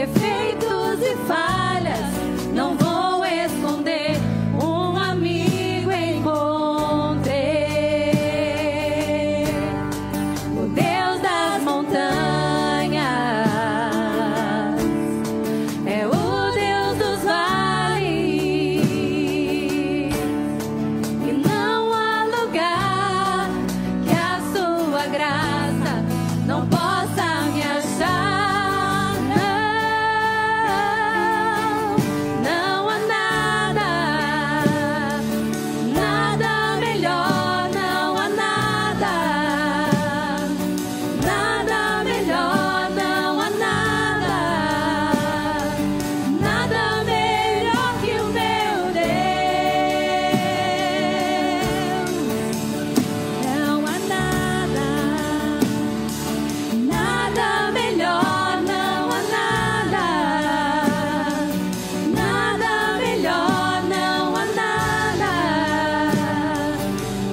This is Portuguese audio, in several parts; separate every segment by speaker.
Speaker 1: defeitos e falhas, não vou esconder. Um amigo encontrei, o Deus das montanhas, é o Deus dos vales, e não há lugar que a sua graça não possa me achar. Não há nada, nada melhor, não há nada, nada melhor, não há nada, nada melhor que o meu Deus. Não há nada, nada melhor, não há nada, nada melhor, não há nada,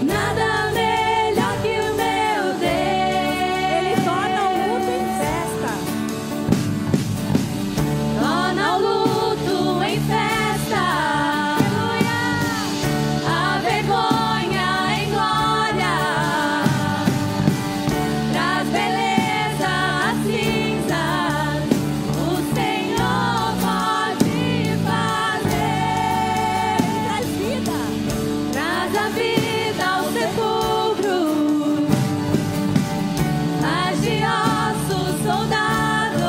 Speaker 1: nada melhor que o meu Deus. Ele torna o luto em festa, torna o luto em festa, aleluia, a vergonha em glória, traz beleza às cinzas, o Senhor pode fazer. Traz vida, traz a vida ao sepulcro, faz de ossos soldados,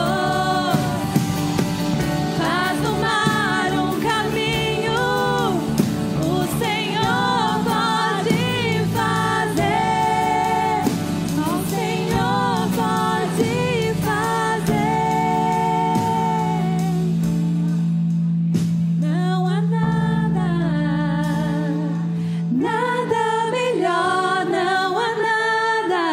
Speaker 1: faz do mar um caminho, o Senhor pode fazer, só o Senhor pode fazer. Não há nada, nada melhor, não há nada,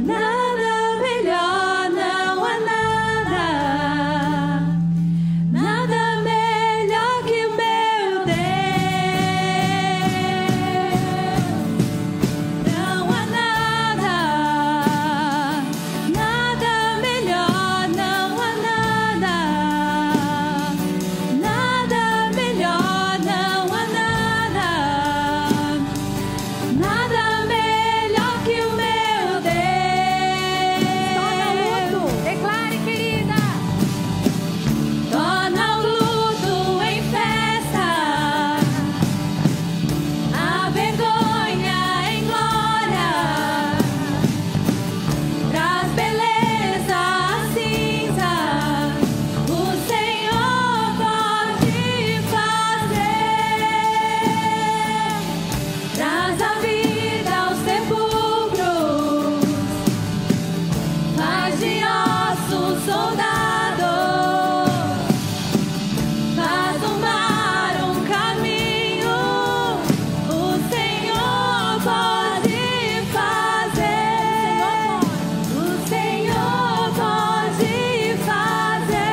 Speaker 1: nada melhor, não há nada, nada melhor que o meu Deus. Não há nada, nada melhor, não há nada, nada melhor, não há nada, nada melhor que o meu Deus. Torna o luto, declare, querida, torna o luto em festa, a vergonha em glória, traz beleza às cinzas, o Senhor pode fazer, traz a vida aos sepulcros, faz de ossos soldados, faz do mar um caminho, o Senhor pode fazer, o Senhor pode fazer,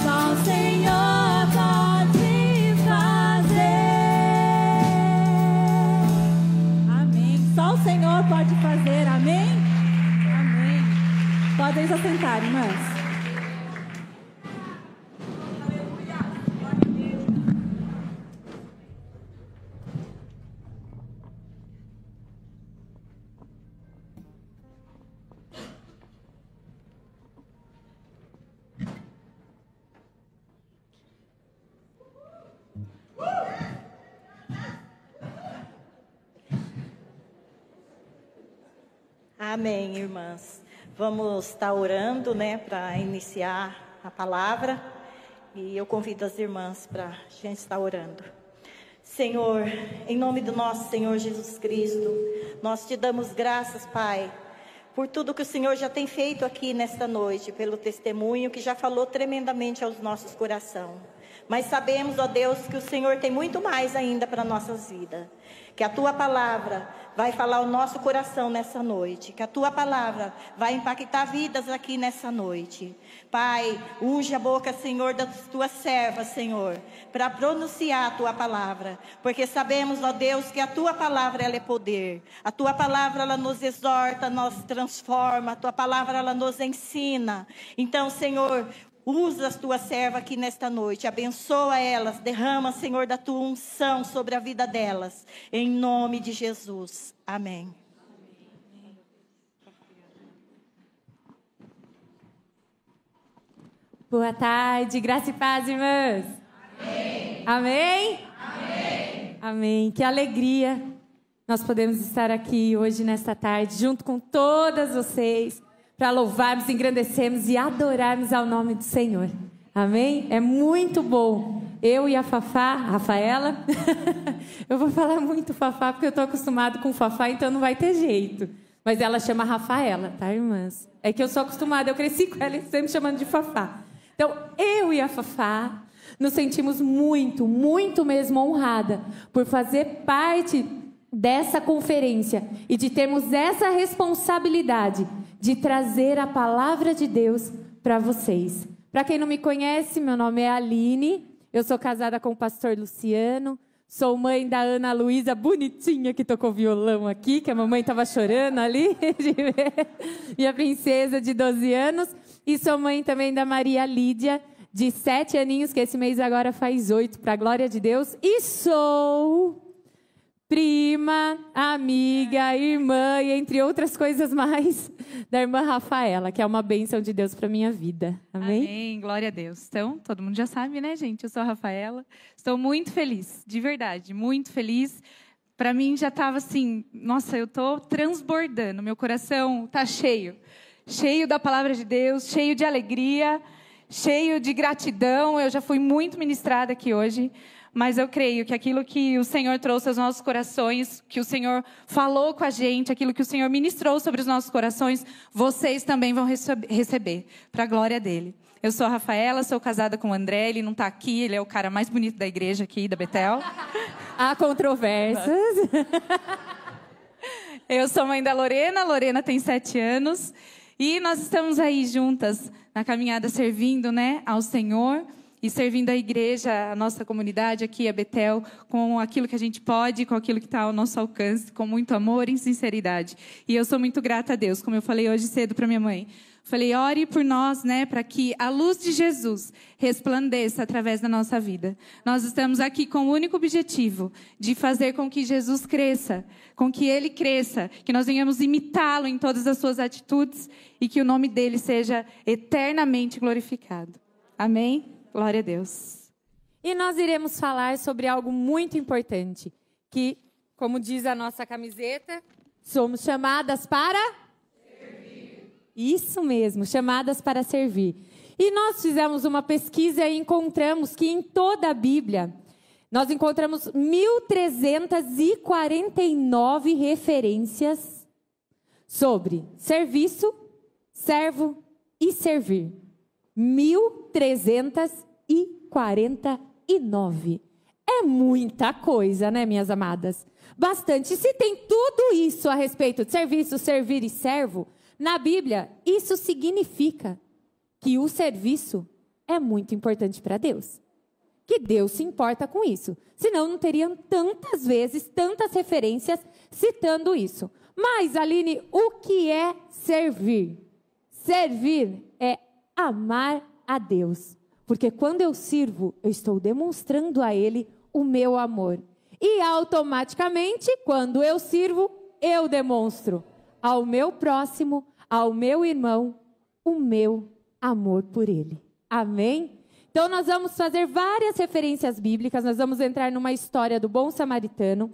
Speaker 1: só o Senhor pode fazer. Amém. Só o Senhor pode fazer, amém? Amém. Podem se assentar, irmãs.
Speaker 2: Amém, irmãs. Vamos estar orando, né, para iniciar a palavra. E eu convido as irmãs para a gente estar orando. Senhor, em nome do nosso Senhor Jesus Cristo, nós te damos graças, Pai, por tudo que o Senhor já tem feito aqui nesta noite, pelo testemunho que já falou tremendamente aos nossos corações. Mas sabemos, ó Deus, que o Senhor tem muito mais ainda para nossas vidas. Que a Tua palavra vai falar ao nosso coração nessa noite. Que a Tua palavra vai impactar vidas aqui nessa noite. Pai, unge a boca, Senhor, das Tuas servas, Senhor, para pronunciar a Tua palavra. Porque sabemos, ó Deus, que a Tua palavra, ela é poder. A Tua palavra, ela nos exorta, nos transforma. A Tua palavra, ela nos ensina. Então, Senhor, usa as tuas servas aqui nesta noite, abençoa elas, derrama, Senhor, da tua unção sobre a vida delas, em nome de Jesus, amém.
Speaker 1: Boa tarde, graça e paz, irmãs. Amém. Amém? Amém. Amém. Que alegria nós podemos estar aqui hoje, nesta tarde, junto com todas vocês, para louvarmos, engrandecermos e adorarmos ao nome do Senhor. Amém? É muito bom. Eu e a Rafaela, eu vou falar muito Fafá, porque eu estou acostumado com Fafá, então não vai ter jeito. Mas ela chama Rafaela, tá, irmãs? É que eu sou acostumada, eu cresci com ela sempre chamando de Fafá. Então, eu e a Fafá nos sentimos muito, muito mesmo honrada por fazer parte dessa conferência e de termos essa responsabilidade de trazer a palavra de Deus para vocês. Para quem não me conhece, meu nome é Aline, eu sou casada com o pastor Luciano, sou mãe da Ana Luísa, bonitinha, que tocou violão aqui, que a mamãe estava chorando ali, de ver, minha princesa de 12 anos, e sou mãe também da Maria Lídia, de 7 aninhos, que esse mês agora faz 8, para a glória de Deus, e sou prima, amiga, irmã e entre outras coisas mais da irmã Rafaela, que é uma bênção de Deus para minha vida. Amém?
Speaker 3: Amém, glória a Deus. Então, todo mundo já sabe, né, gente? Eu sou a Rafaela. Estou muito feliz, de verdade, muito feliz. Para mim já estava assim, nossa, eu estou transbordando, meu coração está cheio. Cheio da palavra de Deus, cheio de alegria, cheio de gratidão. Eu já fui muito ministrada aqui hoje. Mas eu creio que aquilo que o Senhor trouxe aos nossos corações, que o Senhor falou com a gente, aquilo que o Senhor ministrou sobre os nossos corações, vocês também vão receber, para a glória dEle. Eu sou a Rafaela, sou casada com o André, ele não está aqui, ele é o cara mais bonito da igreja aqui, da Betel.
Speaker 1: Há controvérsias.
Speaker 3: Eu sou mãe da Lorena, Lorena tem 7 anos, e nós estamos aí juntas, na caminhada, servindo, né, ao Senhor, e servindo a igreja, a nossa comunidade aqui, a Betel, com aquilo que a gente pode, com aquilo que está ao nosso alcance, com muito amor e sinceridade. E eu sou muito grata a Deus, como eu falei hoje cedo para minha mãe. Falei, ore por nós, né, para que a luz de Jesus resplandeça através da nossa vida. Nós estamos aqui com o único objetivo de fazer com que Jesus cresça, com que Ele cresça, que nós venhamos imitá-lo em todas as suas atitudes e que o nome dEle seja eternamente glorificado. Amém? Glória a Deus.
Speaker 1: E nós iremos falar sobre algo muito importante, que, como diz a nossa camiseta, somos chamadas para servir. Isso mesmo, chamadas para servir. E nós fizemos uma pesquisa e encontramos que em toda a Bíblia, nós encontramos 1.349 referências sobre serviço, servo e servir. 1.349. É muita coisa, né, minhas amadas? Bastante. Se tem tudo isso a respeito de serviço, servir e servo, na Bíblia, isso significa que o serviço é muito importante para Deus. Que Deus se importa com isso. Senão não teriam tantas vezes, tantas referências citando isso. Mas, Aline, o que é servir? Servir é amar a Deus, porque quando eu sirvo, eu estou demonstrando a Ele o meu amor. E automaticamente, quando eu sirvo, eu demonstro ao meu próximo, ao meu irmão, o meu amor por Ele. Amém? Então nós vamos fazer várias referências bíblicas, nós vamos entrar numa história do bom samaritano,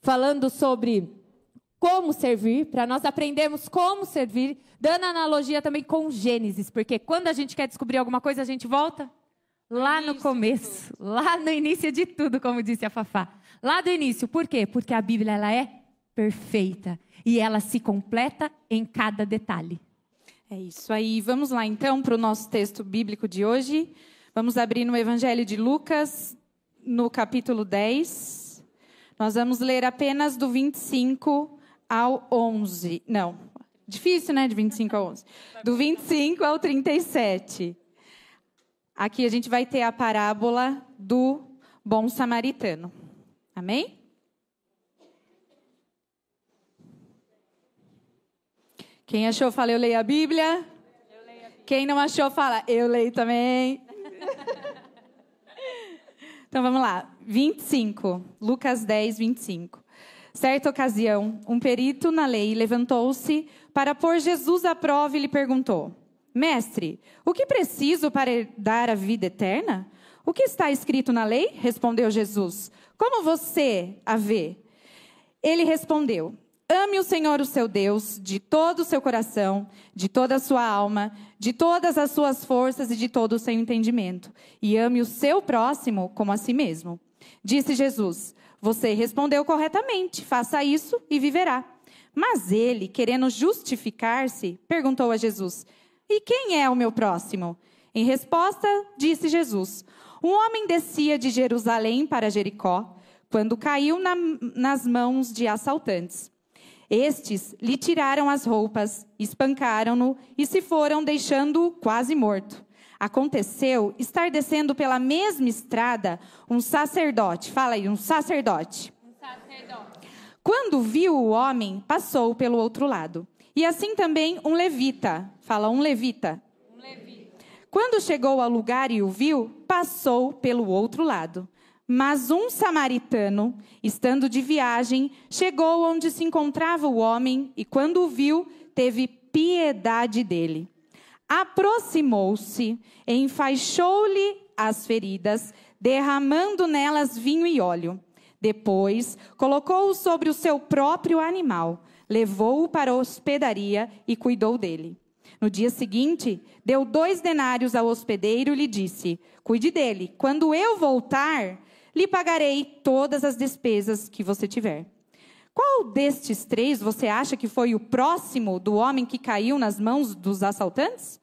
Speaker 1: falando sobre como servir, para nós aprendermos como servir, dando analogia também com Gênesis, porque quando a gente quer descobrir alguma coisa, a gente volta lá no começo, lá no início de tudo, como disse a Fafá. Lá do início, por quê? Porque a Bíblia ela é perfeita e ela se completa em cada detalhe.
Speaker 3: É isso aí. Vamos lá então para o nosso texto bíblico de hoje. Vamos abrir no Evangelho de Lucas, no capítulo 10. Nós vamos ler apenas do 25 ao 11. Não, difícil, né, de 25 ao 11. Do 25 ao 37. Aqui a gente vai ter a parábola do bom samaritano. Amém? Quem achou, fala, eu leio a Bíblia. Quem não achou, fala, eu leio também. Então, vamos lá. 25. Lucas 10, 25. Certa ocasião, um perito na lei levantou-se para pôr Jesus à prova e lhe perguntou: Mestre, o que preciso para herdar a vida eterna? O que está escrito na lei? Respondeu Jesus. Como você a vê? Ele respondeu: Ame o Senhor, o seu Deus, de todo o seu coração, de toda a sua alma, de todas as suas forças e de todo o seu entendimento. E ame o seu próximo como a si mesmo. Disse Jesus: Você respondeu corretamente, faça isso e viverá. Mas ele, querendo justificar-se, perguntou a Jesus: E quem é o meu próximo? Em resposta, disse Jesus: Um homem descia de Jerusalém para Jericó, quando caiu nas mãos de assaltantes. Estes lhe tiraram as roupas, espancaram-no e se foram, deixando-o quase morto. Aconteceu estar descendo pela mesma estrada um sacerdote. Fala aí, um sacerdote. Quando viu o homem, passou pelo outro lado. E assim também um levita. Fala, um levita. Quando chegou ao lugar e o viu, passou pelo outro lado. Mas um samaritano, estando de viagem, chegou onde se encontrava o homem e, quando o viu, teve piedade dele. Aproximou-se, enfaixou-lhe as feridas, derramando nelas vinho e óleo. Depois, colocou-o sobre o seu próprio animal, levou-o para a hospedaria e cuidou dele. No dia seguinte, deu 2 denários ao hospedeiro e lhe disse: Cuide dele, quando eu voltar, lhe pagarei todas as despesas que você tiver. Qual destes 3 você acha que foi o próximo do homem que caiu nas mãos dos assaltantes?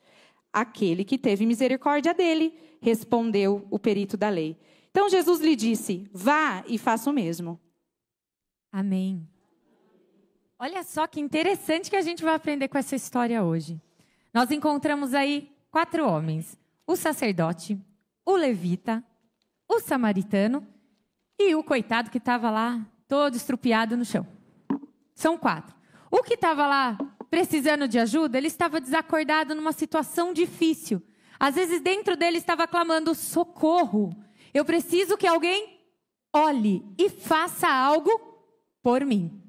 Speaker 3: Aquele que teve misericórdia dele, respondeu o perito da lei. Então Jesus lhe disse: Vá e faça o mesmo.
Speaker 1: Amém. Olha só que interessante que a gente vai aprender com essa história hoje. Nós encontramos aí 4 homens: o sacerdote, o levita, o samaritano e o coitado que estava lá todo estrupiado no chão. São 4. O que estava lá precisando de ajuda, ele estava desacordado numa situação difícil. Às vezes dentro dele estava clamando: socorro, eu preciso que alguém olhe e faça algo por mim.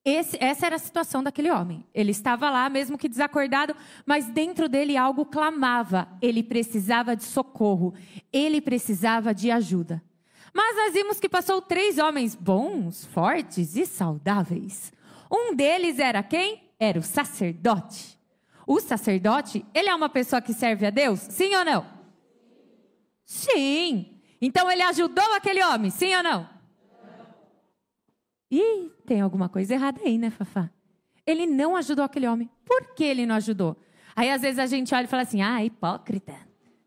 Speaker 1: Essa era a situação daquele homem. Ele estava lá, mesmo que desacordado, mas dentro dele algo clamava. Ele precisava de socorro. Ele precisava de ajuda. Mas nós vimos que passou 3 homens bons, fortes e saudáveis. Um deles era quem? Era o sacerdote. O sacerdote, ele é uma pessoa que serve a Deus? Sim ou não? Sim. Então ele ajudou aquele homem? Sim ou não? Ih, tem alguma coisa errada aí, né, Fafá? Ele não ajudou aquele homem. Por que ele não ajudou? Aí, às vezes, a gente olha e fala assim: hipócrita.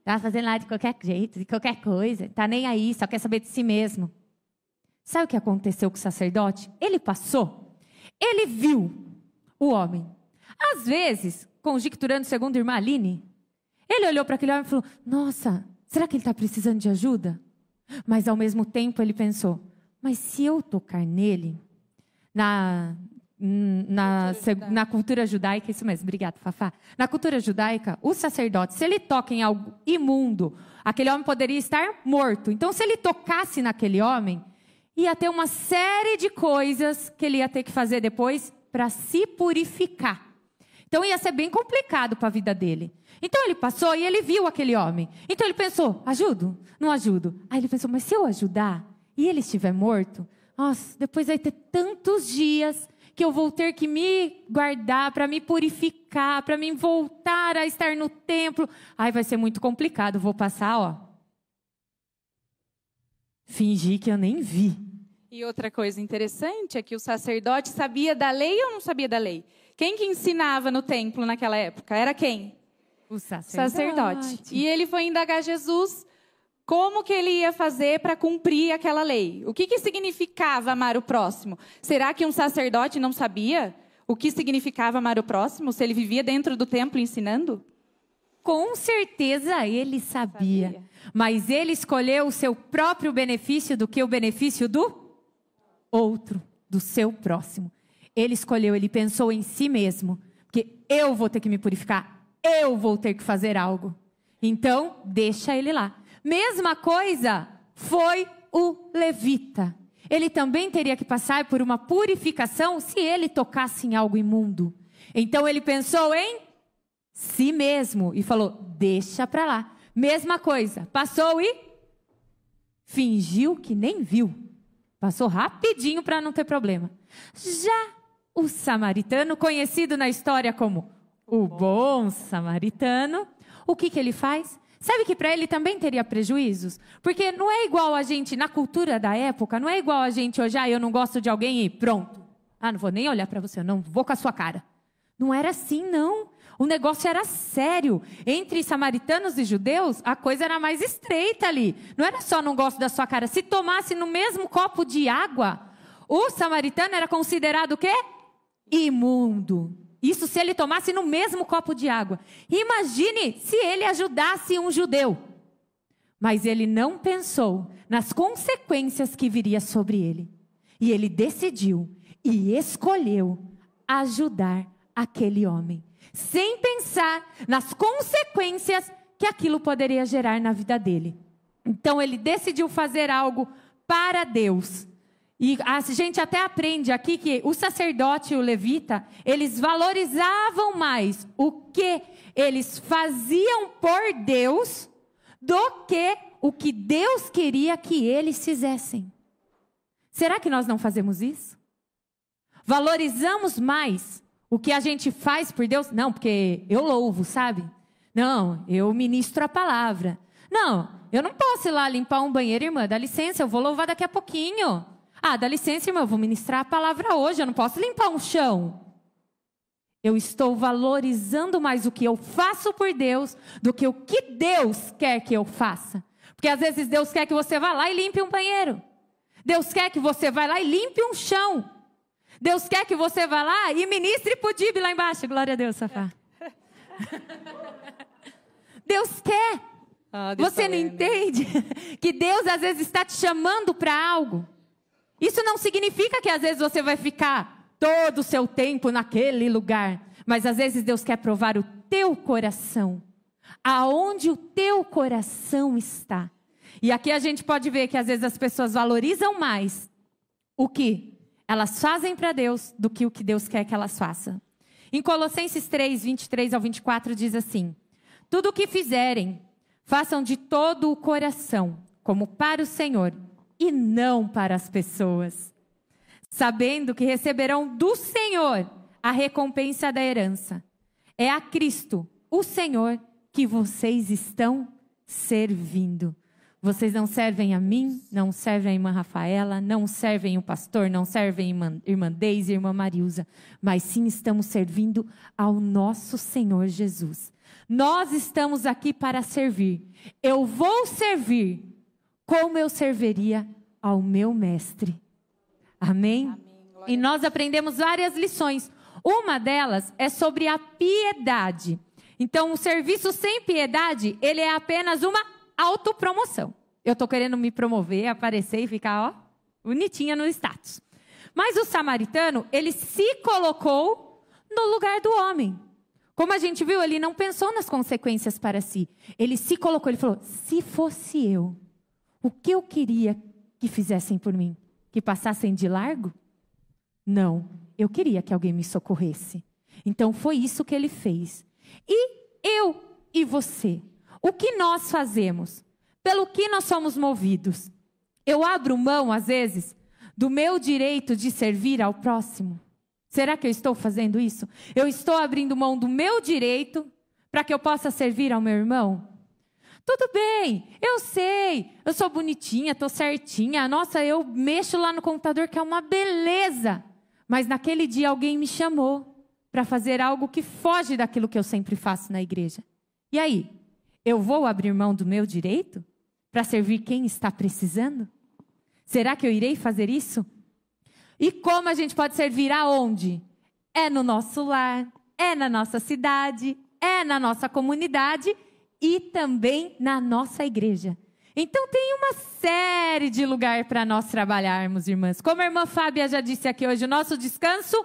Speaker 1: Tá fazendo lá de qualquer jeito, de qualquer coisa. Tá nem aí, só quer saber de si mesmo. Sabe o que aconteceu com o sacerdote? Ele passou. Ele viu o homem. Às vezes, conjecturando segundo a irmã Aline, ele olhou para aquele homem e falou: nossa, será que ele está precisando de ajuda? Mas, ao mesmo tempo, ele pensou: mas se eu tocar nele, na cultura judaica, isso mesmo, obrigada, Fafá. Na cultura judaica, o sacerdote, se ele toca em algo imundo, aquele homem poderia estar morto. Então, se ele tocasse naquele homem, ia ter uma série de coisas que ele ia ter que fazer depois para se purificar. Então, ia ser bem complicado para a vida dele. Então, ele passou e ele viu aquele homem. Então, ele pensou: ajudo? Não ajudo? Aí ele pensou: mas se eu ajudar e ele estiver morto, nossa, depois vai ter tantos dias que eu vou ter que me guardar para me purificar, para me voltar a estar no templo. Ai, vai ser muito complicado, vou passar, fingir que eu nem vi.
Speaker 3: E outra coisa interessante é que o sacerdote sabia da lei ou não sabia da lei? Quem que ensinava no templo naquela época? Era quem?
Speaker 1: O sacerdote.
Speaker 3: E ele foi indagar Jesus como que ele ia fazer para cumprir aquela lei? O que significava amar o próximo? Será que um sacerdote não sabia o que significava amar o próximo, se ele vivia dentro do templo ensinando?
Speaker 1: Com certeza ele sabia. Mas ele escolheu o seu próprio benefício do que o benefício do outro, do seu próximo. Ele escolheu, ele pensou em si mesmo. Porque eu vou ter que me purificar, eu vou ter que fazer algo. Então, deixa ele lá. Mesma coisa foi o levita. Ele também teria que passar por uma purificação se ele tocasse em algo imundo. Então ele pensou em si mesmo e falou, deixa para lá. Mesma coisa, passou e fingiu que nem viu. Passou rapidinho para não ter problema. Já o samaritano, conhecido na história como o bom samaritano, o que ele faz? Sabe que para ele também teria prejuízos? Porque não é igual a gente, na cultura da época, não é igual a gente hoje, eu não gosto de alguém e pronto. Não vou nem olhar para você, não vou com a sua cara. Não era assim, não. O negócio era sério. Entre samaritanos e judeus, a coisa era mais estreita ali. Não era só não gosto da sua cara. Se tomasse no mesmo copo de água, o samaritano era considerado o quê? Imundo. Isso se ele tomasse no mesmo copo de água. Imagine se ele ajudasse um judeu. Mas ele não pensou nas consequências que viria sobre ele. E ele decidiu e escolheu ajudar aquele homem. Sem pensar nas consequências que aquilo poderia gerar na vida dele. Então ele decidiu fazer algo para Deus. E a gente até aprende aqui que o sacerdote e o levita, eles valorizavam mais o que eles faziam por Deus do que o que Deus queria que eles fizessem. Será que nós não fazemos isso? Valorizamos mais o que a gente faz por Deus? Não, porque eu louvo, sabe? Não, eu ministro a palavra. Não, eu não posso ir lá limpar um banheiro, irmã, dá licença, eu vou louvar daqui a pouquinho. Dá licença, irmã, eu vou ministrar a palavra hoje, eu não posso limpar um chão. Eu estou valorizando mais o que eu faço por Deus do que o que Deus quer que eu faça. Porque às vezes Deus quer que você vá lá e limpe um banheiro. Deus quer que você vá lá e limpe um chão. Deus quer que você vá lá e ministre pro Dib lá embaixo. Glória a Deus, Safá. Deus quer. Você não entende que Deus às vezes está te chamando para algo. Isso não significa que às vezes você vai ficar todo o seu tempo naquele lugar. Mas às vezes Deus quer provar o teu coração. Aonde o teu coração está. E aqui a gente pode ver que às vezes as pessoas valorizam mais o que elas fazem para Deus do que o que Deus quer que elas façam. Em Colossenses 3, 23 ao 24 diz assim: tudo o que fizerem, façam de todo o coração, como para o Senhor, e não para as pessoas, sabendo que receberão do Senhor a recompensa da herança. É a Cristo, o Senhor, que vocês estão servindo. Vocês não servem a mim, não servem a irmã Rafaela, não servem o pastor, não servem a irmã Deise e a irmã Marilza, mas sim estamos servindo ao nosso Senhor Jesus. Nós estamos aqui para servir. Eu vou servir como eu serviria ao meu mestre. Amém? Amém. E nós aprendemos várias lições. Uma delas é sobre a piedade. Então, o serviço sem piedade, ele é apenas uma autopromoção. Eu estou querendo me promover, aparecer e ficar, bonitinha no status. Mas o samaritano, ele se colocou no lugar do homem. Como a gente viu, ele não pensou nas consequências para si. Ele se colocou, ele falou, se fosse eu, o que eu queria que fizessem por mim? Que passassem de largo? Não, eu queria que alguém me socorresse. Então foi isso que ele fez. E eu e você, o que nós fazemos? Pelo que nós somos movidos? Eu abro mão, às vezes, do meu direito de servir ao próximo? Será que eu estou fazendo isso? Eu estou abrindo mão do meu direito para que eu possa servir ao meu irmão? Tudo bem, eu sei, eu sou bonitinha, estou certinha. Nossa, eu mexo lá no computador que é uma beleza. Mas naquele dia alguém me chamou para fazer algo que foge daquilo que eu sempre faço na igreja. E aí, eu vou abrir mão do meu direito? para servir quem está precisando? Será que eu irei fazer isso? E como a gente pode servir aonde? É no nosso lar, é na nossa cidade, é na nossa comunidade e também na nossa igreja. Então tem uma série de lugares para nós trabalharmos, irmãs. Como a irmã Fábia já disse aqui hoje, o nosso descanso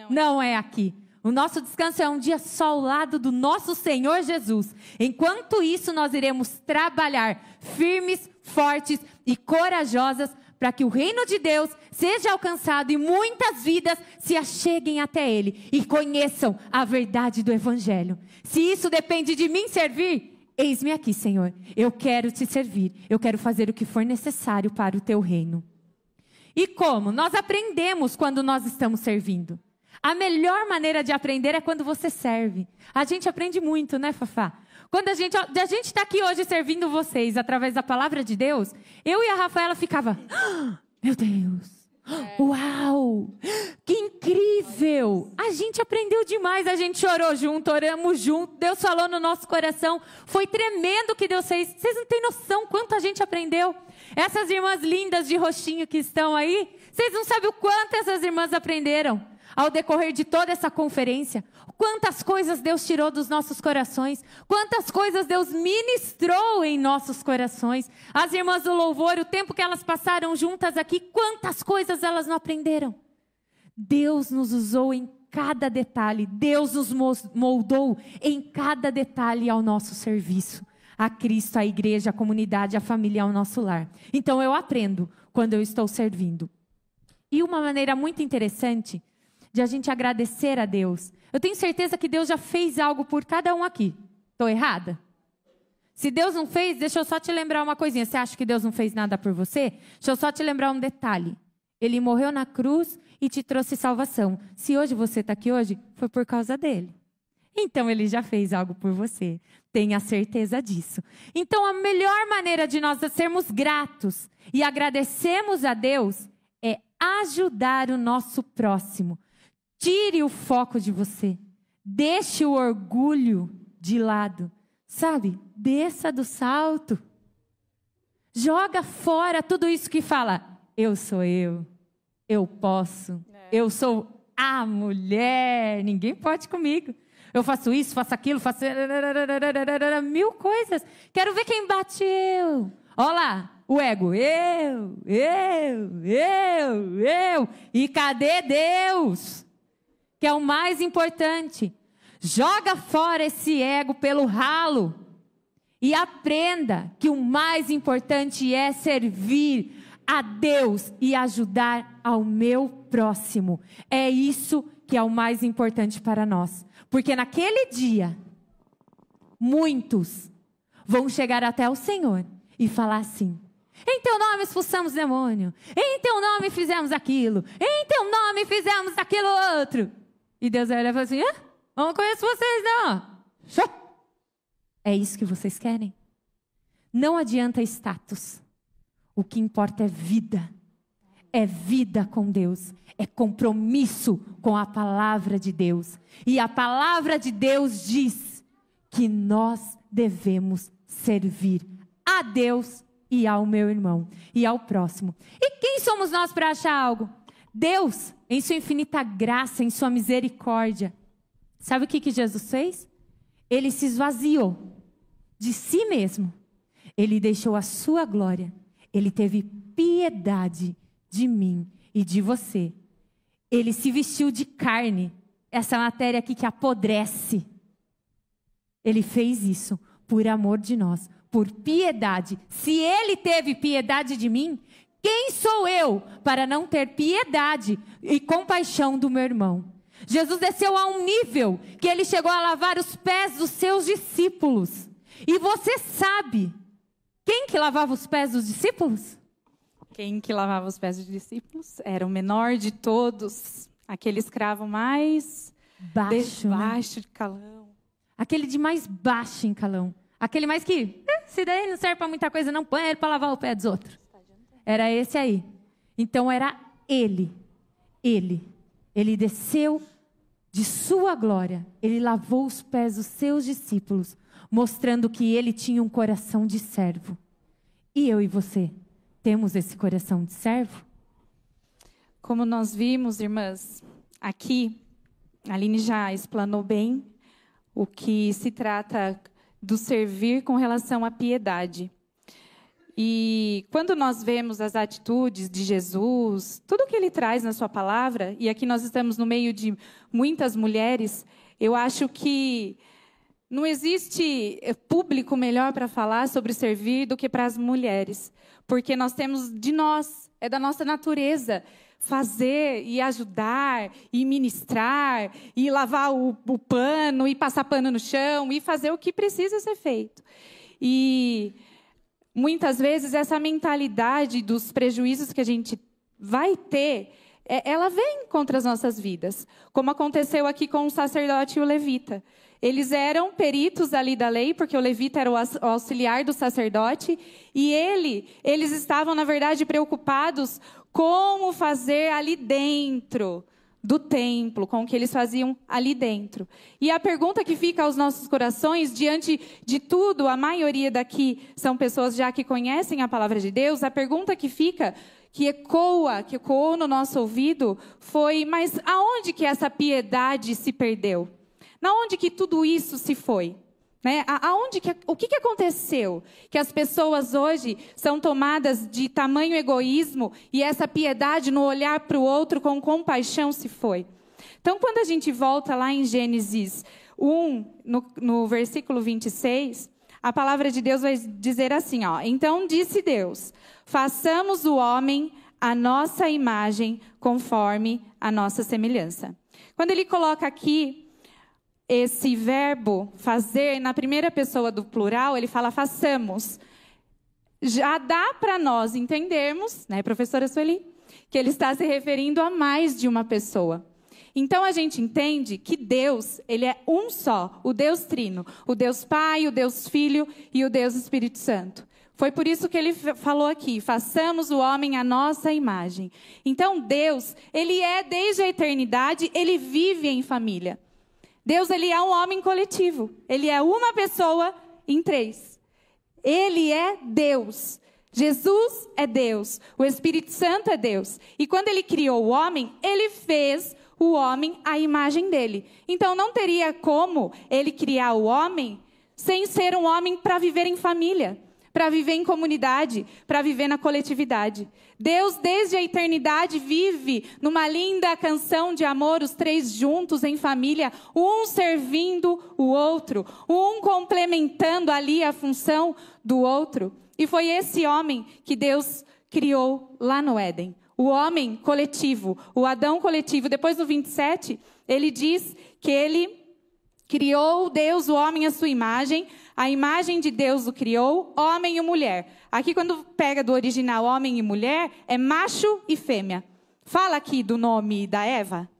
Speaker 1: não é aqui. O nosso descanso é um dia só ao lado do nosso Senhor Jesus. Enquanto isso, nós iremos trabalhar firmes, fortes e corajosas para que o reino de Deus seja alcançado e muitas vidas se acheguem até Ele e conheçam a verdade do Evangelho. Se isso depende de mim servir, eis-me aqui, Senhor. Eu quero te servir. Eu quero fazer o que for necessário para o teu reino. E como? Nós aprendemos quando nós estamos servindo. A melhor maneira de aprender é quando você serve. A gente aprende muito, né, Fafá? Quando a gente está aqui hoje servindo vocês através da palavra de Deus, eu e a Rafaela ficava, meu Deus, uau, que incrível. A gente aprendeu demais, a gente chorou junto, oramos junto, Deus falou no nosso coração, foi tremendo o que Deus fez. Vocês não têm noção quanto a gente aprendeu. Essas irmãs lindas de roxinho que estão aí, vocês não sabem o quanto essas irmãs aprenderam ao decorrer de toda essa conferência. Quantas coisas Deus tirou dos nossos corações. Quantas coisas Deus ministrou em nossos corações. As irmãs do louvor, o tempo que elas passaram juntas aqui, quantas coisas elas não aprenderam. Deus nos usou em cada detalhe. Deus nos moldou em cada detalhe ao nosso serviço. A Cristo, a igreja, a comunidade, a família, ao nosso lar. Então eu aprendo quando eu estou servindo. E uma maneira muito interessante de a gente agradecer a Deus. Eu tenho certeza que Deus já fez algo por cada um aqui. Estou errada? Se Deus não fez, deixa eu só te lembrar uma coisinha. Você acha que Deus não fez nada por você? Deixa eu só te lembrar um detalhe. Ele morreu na cruz e te trouxe salvação. Se hoje você está aqui hoje, foi por causa dele. Então Ele já fez algo por você. Tenha certeza disso. Então a melhor maneira de nós sermos gratos e agradecermos a Deus é ajudar o nosso próximo. Tire o foco de você. Deixe o orgulho de lado. Sabe? Desça do salto. Joga fora tudo isso que fala. Eu sou eu. Eu posso. Eu sou a mulher. Ninguém pode comigo. Eu faço isso, faço aquilo, faço mil coisas. Quero ver quem bate eu. Olha lá. O ego. Eu. E cadê Deus? Que é o mais importante. Joga fora esse ego pelo ralo e aprenda que o mais importante é servir a Deus e ajudar ao meu próximo. É isso que é o mais importante para nós. Porque naquele dia, muitos vão chegar até o Senhor e falar assim: em teu nome expulsamos demônio, em teu nome fizemos aquilo, em teu nome fizemos aquilo outro. E Deus vai olhar e falar assim: não conheço vocês não. É isso que vocês querem? Não adianta status. O que importa é vida. É vida com Deus. É compromisso com a palavra de Deus. E a palavra de Deus diz que nós devemos servir a Deus e ao meu irmão e ao próximo. E quem somos nós para achar algo? Deus, em sua infinita graça, em sua misericórdia. Sabe o que Jesus fez? Ele se esvaziou de si mesmo. Ele deixou a sua glória. Ele teve piedade de mim e de você. Ele se vestiu de carne. Essa matéria aqui que apodrece. Ele fez isso por amor de nós, por piedade. Se Ele teve piedade de mim, quem sou eu para não ter piedade e compaixão do meu irmão? Jesus desceu a um nível que Ele chegou a lavar os pés dos seus discípulos. E você sabe quem que lavava os pés dos discípulos?
Speaker 3: Quem que lavava os pés dos discípulos? Era o menor de todos. Aquele escravo mais baixo de calão. Aquele de mais baixo em calão. Aquele mais que, se daí não serve para muita coisa, não põe ele para lavar o pé dos outros. Era esse aí. Então era ele. Ele desceu de sua glória. Ele lavou os pés dos seus discípulos, mostrando que ele tinha um coração de servo.
Speaker 1: E eu e você, temos esse coração de servo?
Speaker 3: Como nós vimos, irmãs, aqui, a Aline já explanou bem o que se trata do servir com relação à piedade. E quando nós vemos as atitudes de Jesus, tudo que ele traz na sua palavra, e aqui nós estamos no meio de muitas mulheres, eu acho que não existe público melhor para falar sobre servir do que para as mulheres. Porque nós temos de nós, é da nossa natureza, fazer e ajudar, e ministrar, e lavar o pano, e passar pano no chão, e fazer o que precisa ser feito. E muitas vezes essa mentalidade dos prejuízos que a gente vai ter, ela vem contra as nossas vidas. Como aconteceu aqui com o sacerdote e o levita. Eles eram peritos ali da lei, porque o levita era o auxiliar do sacerdote, e eles estavam, na verdade, preocupados como fazer ali dentro do templo, com o que eles faziam ali dentro. E a pergunta que fica aos nossos corações, diante de tudo, a maioria daqui são pessoas já que conhecem a palavra de Deus, a pergunta que fica, que ecoou no nosso ouvido, foi: mas aonde que essa piedade se perdeu? Aonde que tudo isso se foi? Né? O que aconteceu? Que as pessoas hoje são tomadas de tamanho egoísmo e essa piedade no olhar para o outro com compaixão se foi. Então, quando a gente volta lá em Gênesis 1, no versículo 26, a palavra de Deus vai dizer assim, ó: então disse Deus, façamos o homem à nossa imagem, conforme a nossa semelhança. Quando ele coloca aqui esse verbo fazer, na primeira pessoa do plural, ele fala façamos. Já dá para nós entendermos, né, professora Sueli, que ele está se referindo a mais de uma pessoa. Então a gente entende que Deus, ele é um só, o Deus Trino, o Deus Pai, o Deus Filho e o Deus Espírito Santo. Foi por isso que ele falou aqui, façamos o homem à nossa imagem. Então Deus, ele é desde a eternidade, ele vive em família. Deus, ele é um homem coletivo. Ele é uma pessoa em três. Ele é Deus. Jesus é Deus. O Espírito Santo é Deus. E quando ele criou o homem, ele fez o homem à imagem dele. Então, não teria como ele criar o homem sem ser um homem para viver em família, para viver em comunidade, para viver na coletividade. Deus, desde a eternidade, vive numa linda canção de amor, os três juntos em família, um servindo o outro, um complementando ali a função do outro. E foi esse homem que Deus criou lá no Éden. O homem coletivo, o Adão coletivo. Depois do 27, ele diz que ele criou Deus, o homem, à sua imagem. A imagem de Deus o criou, homem e mulher. Aqui, quando pega do original homem e mulher, é macho e fêmea. Fala aqui do nome da Eva.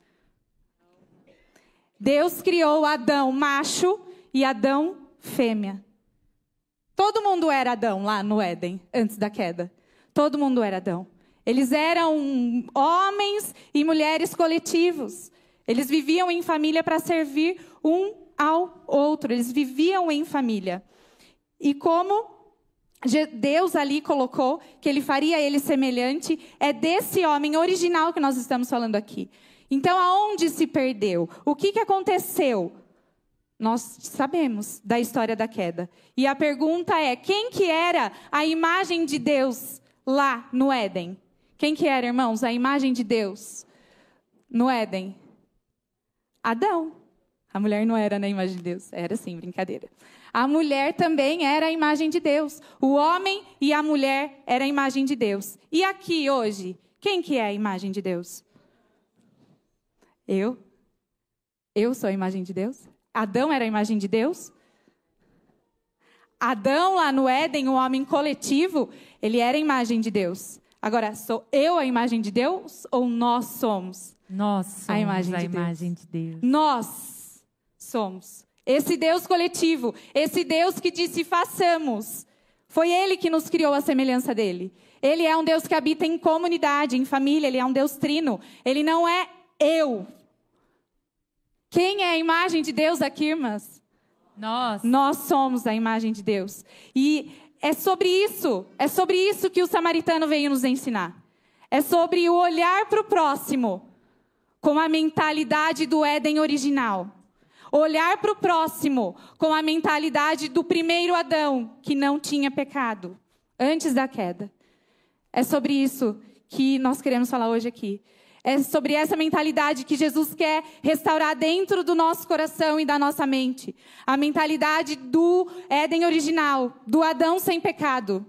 Speaker 3: Deus criou Adão macho e Adão fêmea. Todo mundo era Adão lá no Éden, antes da queda. Todo mundo era Adão. Eles eram homens e mulheres coletivos. Eles viviam em família para servir um ao outro. Eles viviam em família. E como Deus ali colocou que ele faria ele semelhante, é desse homem original que nós estamos falando aqui. Então, aonde se perdeu? O que aconteceu? Nós sabemos da história da queda. E a pergunta é, quem que era a imagem de Deus lá no Éden? Quem que era, irmãos, a imagem de Deus no Éden? Adão. A mulher não era na imagem de Deus. Era sim, brincadeira. A mulher também era a imagem de Deus. O homem e a mulher eram a imagem de Deus. E aqui hoje, quem que é a imagem de Deus? Eu? Eu sou a imagem de Deus? Adão era a imagem de Deus? Adão lá no Éden, o homem coletivo, ele era a imagem de Deus. Agora, sou eu a imagem de Deus ou nós somos?
Speaker 1: Nós somos a imagem de Deus.
Speaker 3: Nós somos. Esse Deus coletivo, esse Deus que disse façamos. Foi Ele que nos criou a semelhança dele. Ele é um Deus que habita em comunidade, em família, Ele é um Deus trino. Ele não é eu. Quem é a imagem de Deus aqui, irmãs? Nós somos a imagem de Deus. E é sobre isso que o samaritano veio nos ensinar. É sobre o olhar para o próximo com a mentalidade do Éden original. Olhar para o próximo com a mentalidade do primeiro Adão, que não tinha pecado, antes da queda. É sobre isso que nós queremos falar hoje aqui. É sobre essa mentalidade que Jesus quer restaurar dentro do nosso coração e da nossa mente. A mentalidade do Éden original, do Adão sem pecado.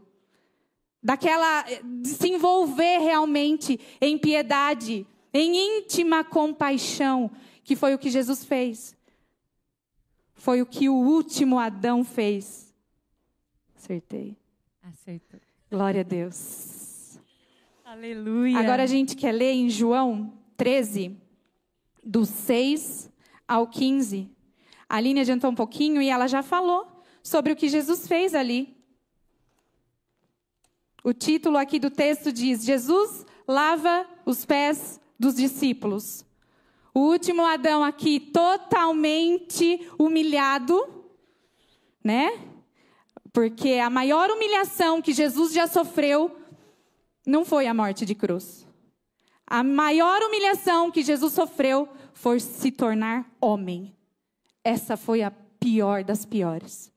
Speaker 3: De se envolver realmente em piedade, em íntima compaixão, que foi o que Jesus fez. Foi o que o último Adão fez. Acertei.
Speaker 1: Acertou.
Speaker 3: Glória a Deus.
Speaker 1: Aleluia.
Speaker 3: Agora a gente quer ler em João 13, do 6 ao 15. A Aline adiantou um pouquinho e ela já falou sobre o que Jesus fez ali. O título aqui do texto diz: Jesus lava os pés dos discípulos. O último Adão aqui totalmente humilhado, né? Porque a maior humilhação que Jesus já sofreu não foi a morte de cruz. A maior humilhação que Jesus sofreu foi se tornar homem. Essa foi a pior das piores.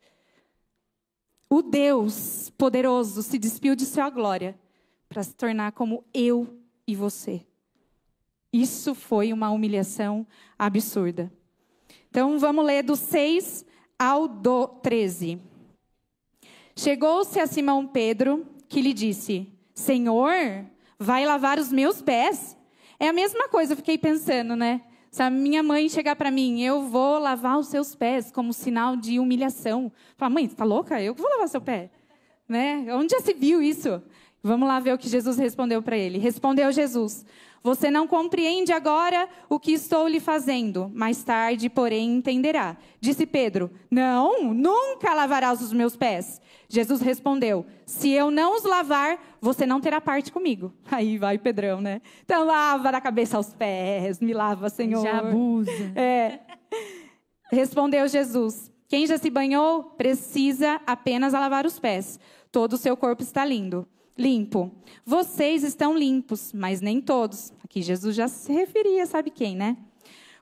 Speaker 3: O Deus poderoso se despiu de sua glória para se tornar como eu e você. Isso foi uma humilhação absurda. Então vamos ler do 6 ao 13. Chegou-se a Simão Pedro, que lhe disse: Senhor, vai lavar os meus pés? É a mesma coisa, eu fiquei pensando, né? Se a minha mãe chegar para mim, eu vou lavar os seus pés, como sinal de humilhação. Fala, mãe, você tá louca? Eu que vou lavar seu pé. Né? Onde já se viu isso? Vamos lá ver o que Jesus respondeu para ele. Respondeu Jesus: você não compreende agora o que estou lhe fazendo. Mais tarde, porém, entenderá. Disse Pedro: não, nunca lavarás os meus pés. Jesus respondeu: se eu não os lavar, você não terá parte comigo. Aí vai Pedrão, né? Então lava da cabeça aos pés, me lava, Senhor.
Speaker 1: Já abusa.
Speaker 3: Respondeu Jesus: quem já se banhou precisa apenas lavar os pés. Todo o seu corpo está limpo. Vocês estão limpos, mas nem todos. Aqui Jesus já se referia, sabe quem, né?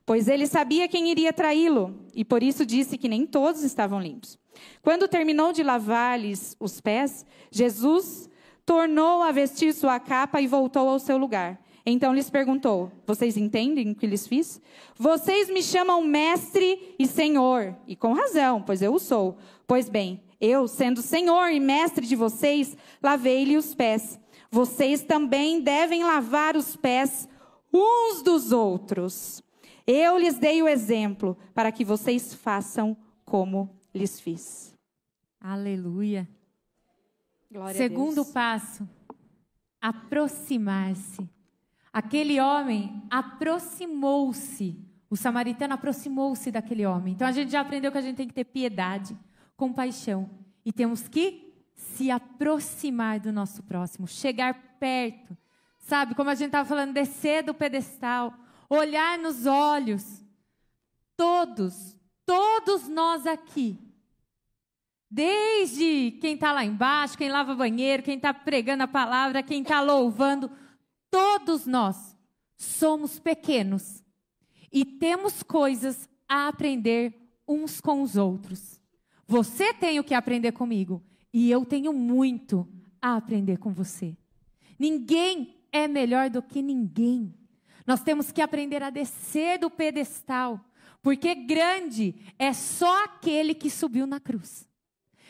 Speaker 3: Pois ele sabia quem iria traí-lo, e por isso disse que nem todos estavam limpos. Quando terminou de lavar-lhes os pés, Jesus tornou a vestir sua capa e voltou ao seu lugar. Então lhes perguntou: vocês entendem o que lhes fiz? Vocês me chamam mestre e senhor, e com razão, pois eu o sou. Pois bem, eu, sendo senhor e mestre de vocês, lavei-lhe os pés. Vocês também devem lavar os pés uns dos outros. Eu lhes dei o exemplo para que vocês façam como lhes fiz.
Speaker 1: Aleluia.
Speaker 3: Glória
Speaker 1: Segundo
Speaker 3: a Deus.
Speaker 1: passo, aproximar-se. Aquele homem aproximou-se. O samaritano aproximou-se daquele homem. Então a gente já aprendeu que a gente tem que ter piedade, compaixão. E temos que se aproximar do nosso próximo, chegar perto. Sabe, como a gente estava falando, descer do pedestal, olhar nos olhos. Todos nós aqui. Desde quem está lá embaixo, quem lava banheiro, quem está pregando a palavra, quem está louvando. Todos nós somos pequenos. E temos coisas a aprender uns com os outros. Você tem o que aprender comigo. E eu tenho muito a aprender com você. Ninguém é melhor do que ninguém. Nós temos que aprender a descer do pedestal. Porque grande é só aquele que subiu na cruz.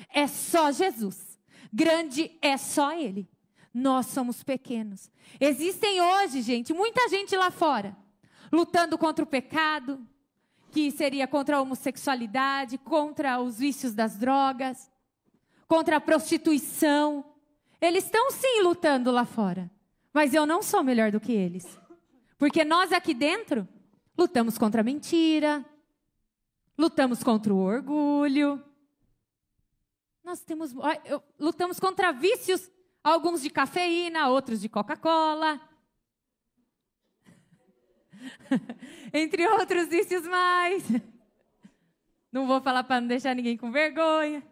Speaker 1: É só Jesus. Grande é só Ele. Nós somos pequenos. Existem hoje, gente, muita gente lá fora, lutando contra o pecado, que seria contra a homossexualidade, contra os vícios das drogas, contra a prostituição. Eles estão sim lutando lá fora. Mas eu não sou melhor do que eles. Porque nós aqui dentro lutamos contra a mentira, lutamos contra o orgulho, lutamos contra vícios, alguns de cafeína, outros de Coca-Cola, entre outros vícios mais. Não vou falar para não deixar ninguém com vergonha.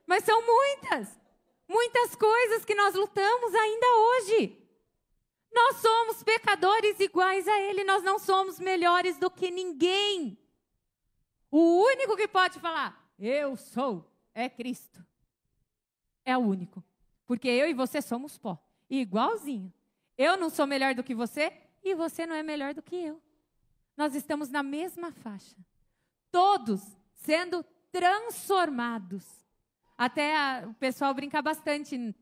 Speaker 1: Mas são muitas coisas que nós lutamos ainda hoje. Nós somos pecadores iguais a Ele, nós não somos melhores do que ninguém. O único que pode falar, eu sou, é Cristo. É o único. Porque eu e você somos pó, igualzinho. Eu não sou melhor do que você e você não é melhor do que eu. Nós estamos na mesma faixa. Todos sendo transformados. Até o pessoal brinca bastante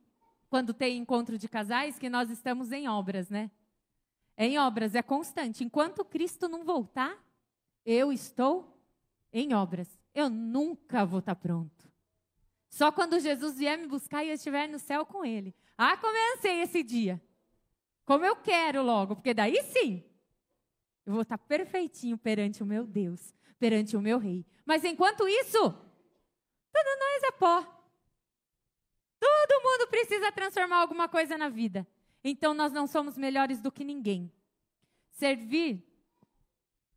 Speaker 1: quando tem encontro de casais, que nós estamos em obras, né? É em obras, é constante. Enquanto Cristo não voltar, eu estou em obras. Eu nunca vou estar pronto. Só quando Jesus vier me buscar e eu estiver no céu com Ele. Ah, como eu ansei esse dia. Como eu quero logo, porque daí sim, eu vou estar perfeitinho perante o meu Deus, perante o meu Rei. Mas enquanto isso, tudo nós é pó. Todo mundo precisa transformar alguma coisa na vida. Então nós não somos melhores do que ninguém. Servir,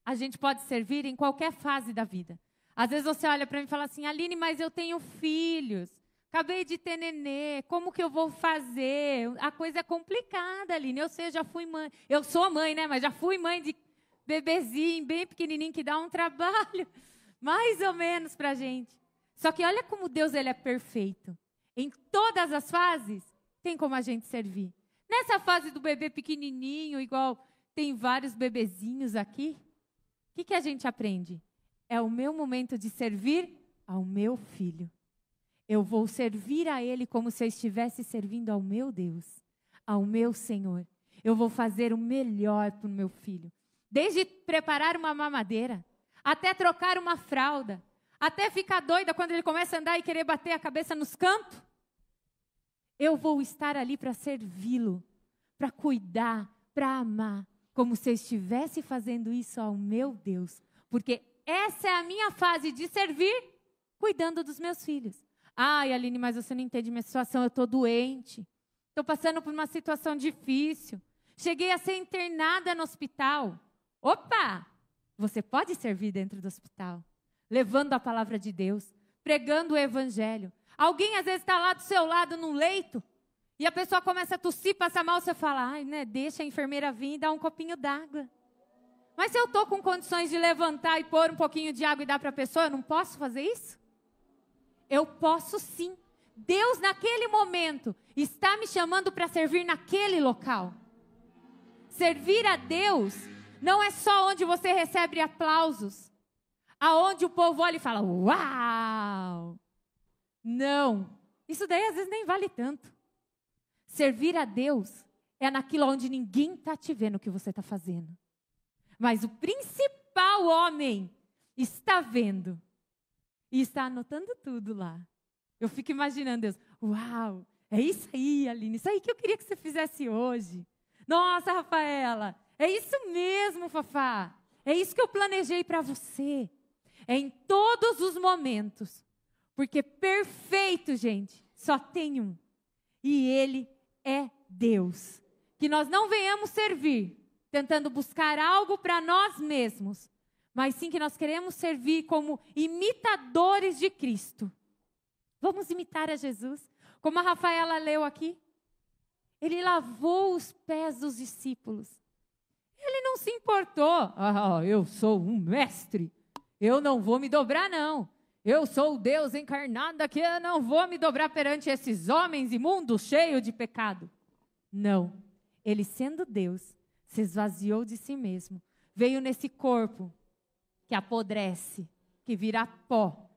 Speaker 1: a gente pode servir em qualquer fase da vida. Às vezes você olha para mim e fala assim, Aline, mas eu tenho filhos. Acabei de ter nenê, como que eu vou fazer? A coisa é complicada, Aline. Eu sei, eu já fui mãe. Eu sou mãe, né? Mas já fui mãe de bebezinho, bem pequenininho, que dá um trabalho. Mais ou menos para a gente. Só que olha como Deus ele é perfeito. Em todas as fases, tem como a gente servir. Nessa fase do bebê pequenininho, igual tem vários bebezinhos aqui, o que a gente aprende? É o meu momento de servir ao meu filho. Eu vou servir a Ele como se eu estivesse servindo ao meu Deus, ao meu Senhor. Eu vou fazer o melhor para o meu filho. Desde preparar uma mamadeira, até trocar uma fralda, até ficar doida quando ele começa a andar e querer bater a cabeça nos cantos. Eu vou estar ali para servi-lo, para cuidar, para amar, como se eu estivesse fazendo isso ao meu Deus. Porque essa é a minha fase de servir, cuidando dos meus filhos. Ai, Aline, mas você não entende minha situação, eu estou doente. Estou passando por uma situação difícil. Cheguei a ser internada no hospital. Opa! Você pode servir dentro do hospital, levando a palavra de Deus, pregando o evangelho. Alguém às vezes está lá do seu lado num leito e a pessoa começa a tossir, passa mal, você fala, ai, né, deixa a enfermeira vir e dá um copinho d'água. Mas se eu estou com condições de levantar e pôr um pouquinho de água e dar para a pessoa, eu não posso fazer isso? Eu posso sim. Deus naquele momento está me chamando para servir naquele local. Servir a Deus não é só onde você recebe aplausos, aonde o povo olha e fala, uau! Não, isso daí às vezes nem vale tanto. Servir a Deus é naquilo onde ninguém está te vendo o que você está fazendo. Mas o principal homem está vendo e está anotando tudo lá. Eu fico imaginando Deus, uau, é isso aí, Aline, isso aí que eu queria que você fizesse hoje. Nossa, Rafaela, é isso mesmo, Fafá. É isso que eu planejei para você. É em todos os momentos. Porque perfeito, gente, só tem um. E Ele é Deus. Que nós não venhamos servir tentando buscar algo para nós mesmos, mas sim que nós queremos servir como imitadores de Cristo. Vamos imitar a Jesus. Como a Rafaela leu aqui. Ele lavou os pés dos discípulos. Ele não se importou. Eu sou um mestre. Eu não vou me dobrar, não. Eu sou o Deus encarnado aqui, eu não vou me dobrar perante esses homens imundos, cheios de pecado. Não. Ele, sendo Deus, se esvaziou de si mesmo. Veio nesse corpo que apodrece, que vira pó.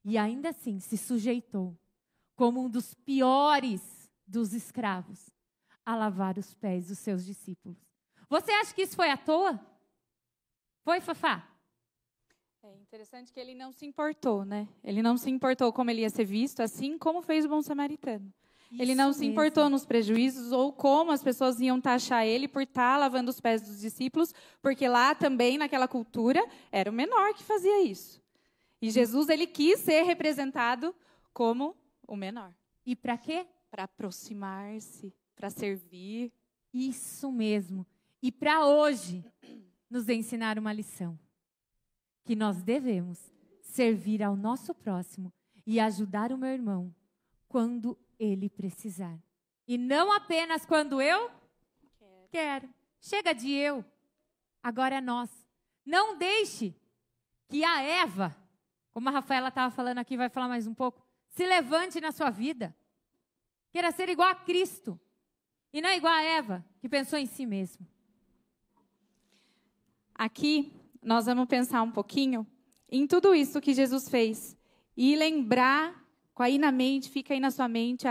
Speaker 1: E ainda assim se sujeitou, como um dos piores dos escravos, a lavar os pés dos seus discípulos. Você acha que isso foi à toa? Foi, Fafá?
Speaker 3: É interessante que ele não se importou, né? Ele não se importou como ele ia ser visto, assim como fez o bom samaritano. Ele não se importou nos prejuízos ou como as pessoas iam taxar ele por estar lavando os pés dos discípulos, porque lá também, naquela cultura, era o menor que fazia isso. E Jesus, ele quis ser representado como o menor.
Speaker 1: E para quê?
Speaker 3: Para aproximar-se, para servir.
Speaker 1: Isso mesmo. E para hoje, nos ensinar uma lição. que nós devemos servir ao nosso próximo e ajudar o meu irmão quando ele precisar. E não apenas quando eu quero. Chega de eu. Agora é nós. Não deixe que a Eva, como a Rafaela estava falando aqui, vai falar mais um pouco, se levante na sua vida. Queira ser igual a Cristo. E não igual a Eva, que pensou em si mesmo.
Speaker 3: Aqui, nós vamos pensar um pouquinho em tudo isso que Jesus fez. E lembrar, aí na mente, fica aí na sua mente,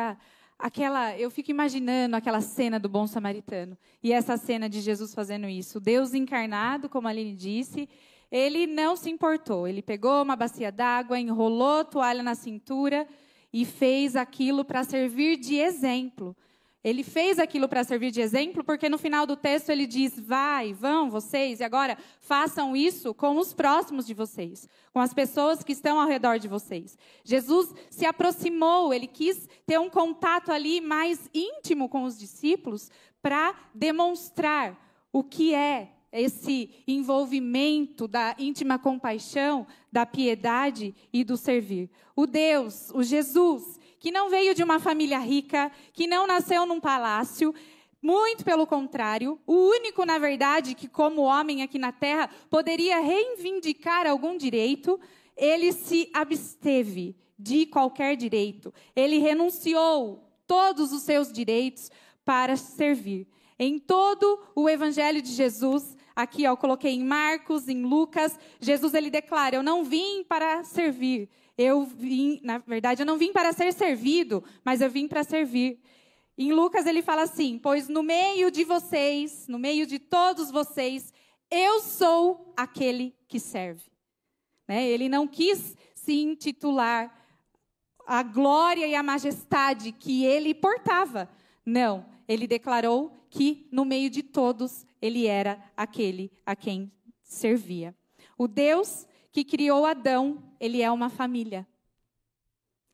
Speaker 3: eu fico imaginando aquela cena do bom samaritano. E essa cena de Jesus fazendo isso. Deus encarnado, como a Aline disse, ele não se importou. Ele pegou uma bacia d'água, enrolou toalha na cintura e fez aquilo para servir de exemplo. Ele fez aquilo para servir de exemplo, porque no final do texto ele diz, vão vocês, e agora façam isso com os próximos de vocês, com as pessoas que estão ao redor de vocês. Jesus se aproximou, ele quis ter um contato ali mais íntimo com os discípulos para demonstrar o que é esse envolvimento da íntima compaixão, da piedade e do servir. O Jesus, que não veio de uma família rica, que não nasceu num palácio, muito pelo contrário, o único, na verdade, que como homem aqui na terra poderia reivindicar algum direito, ele se absteve de qualquer direito. Ele renunciou todos os seus direitos para servir. Em todo o evangelho de Jesus, aqui eu coloquei em Marcos, em Lucas, Jesus ele declara, eu não vim para servir. Na verdade, eu não vim para ser servido, mas eu vim para servir. Em Lucas ele fala assim, pois no meio de vocês, no meio de todos vocês, eu sou aquele que serve. Ele não quis se intitular a glória e a majestade que ele portava. Não, ele declarou que no meio de todos ele era aquele a quem servia. O Deus que criou Adão, ele é uma família.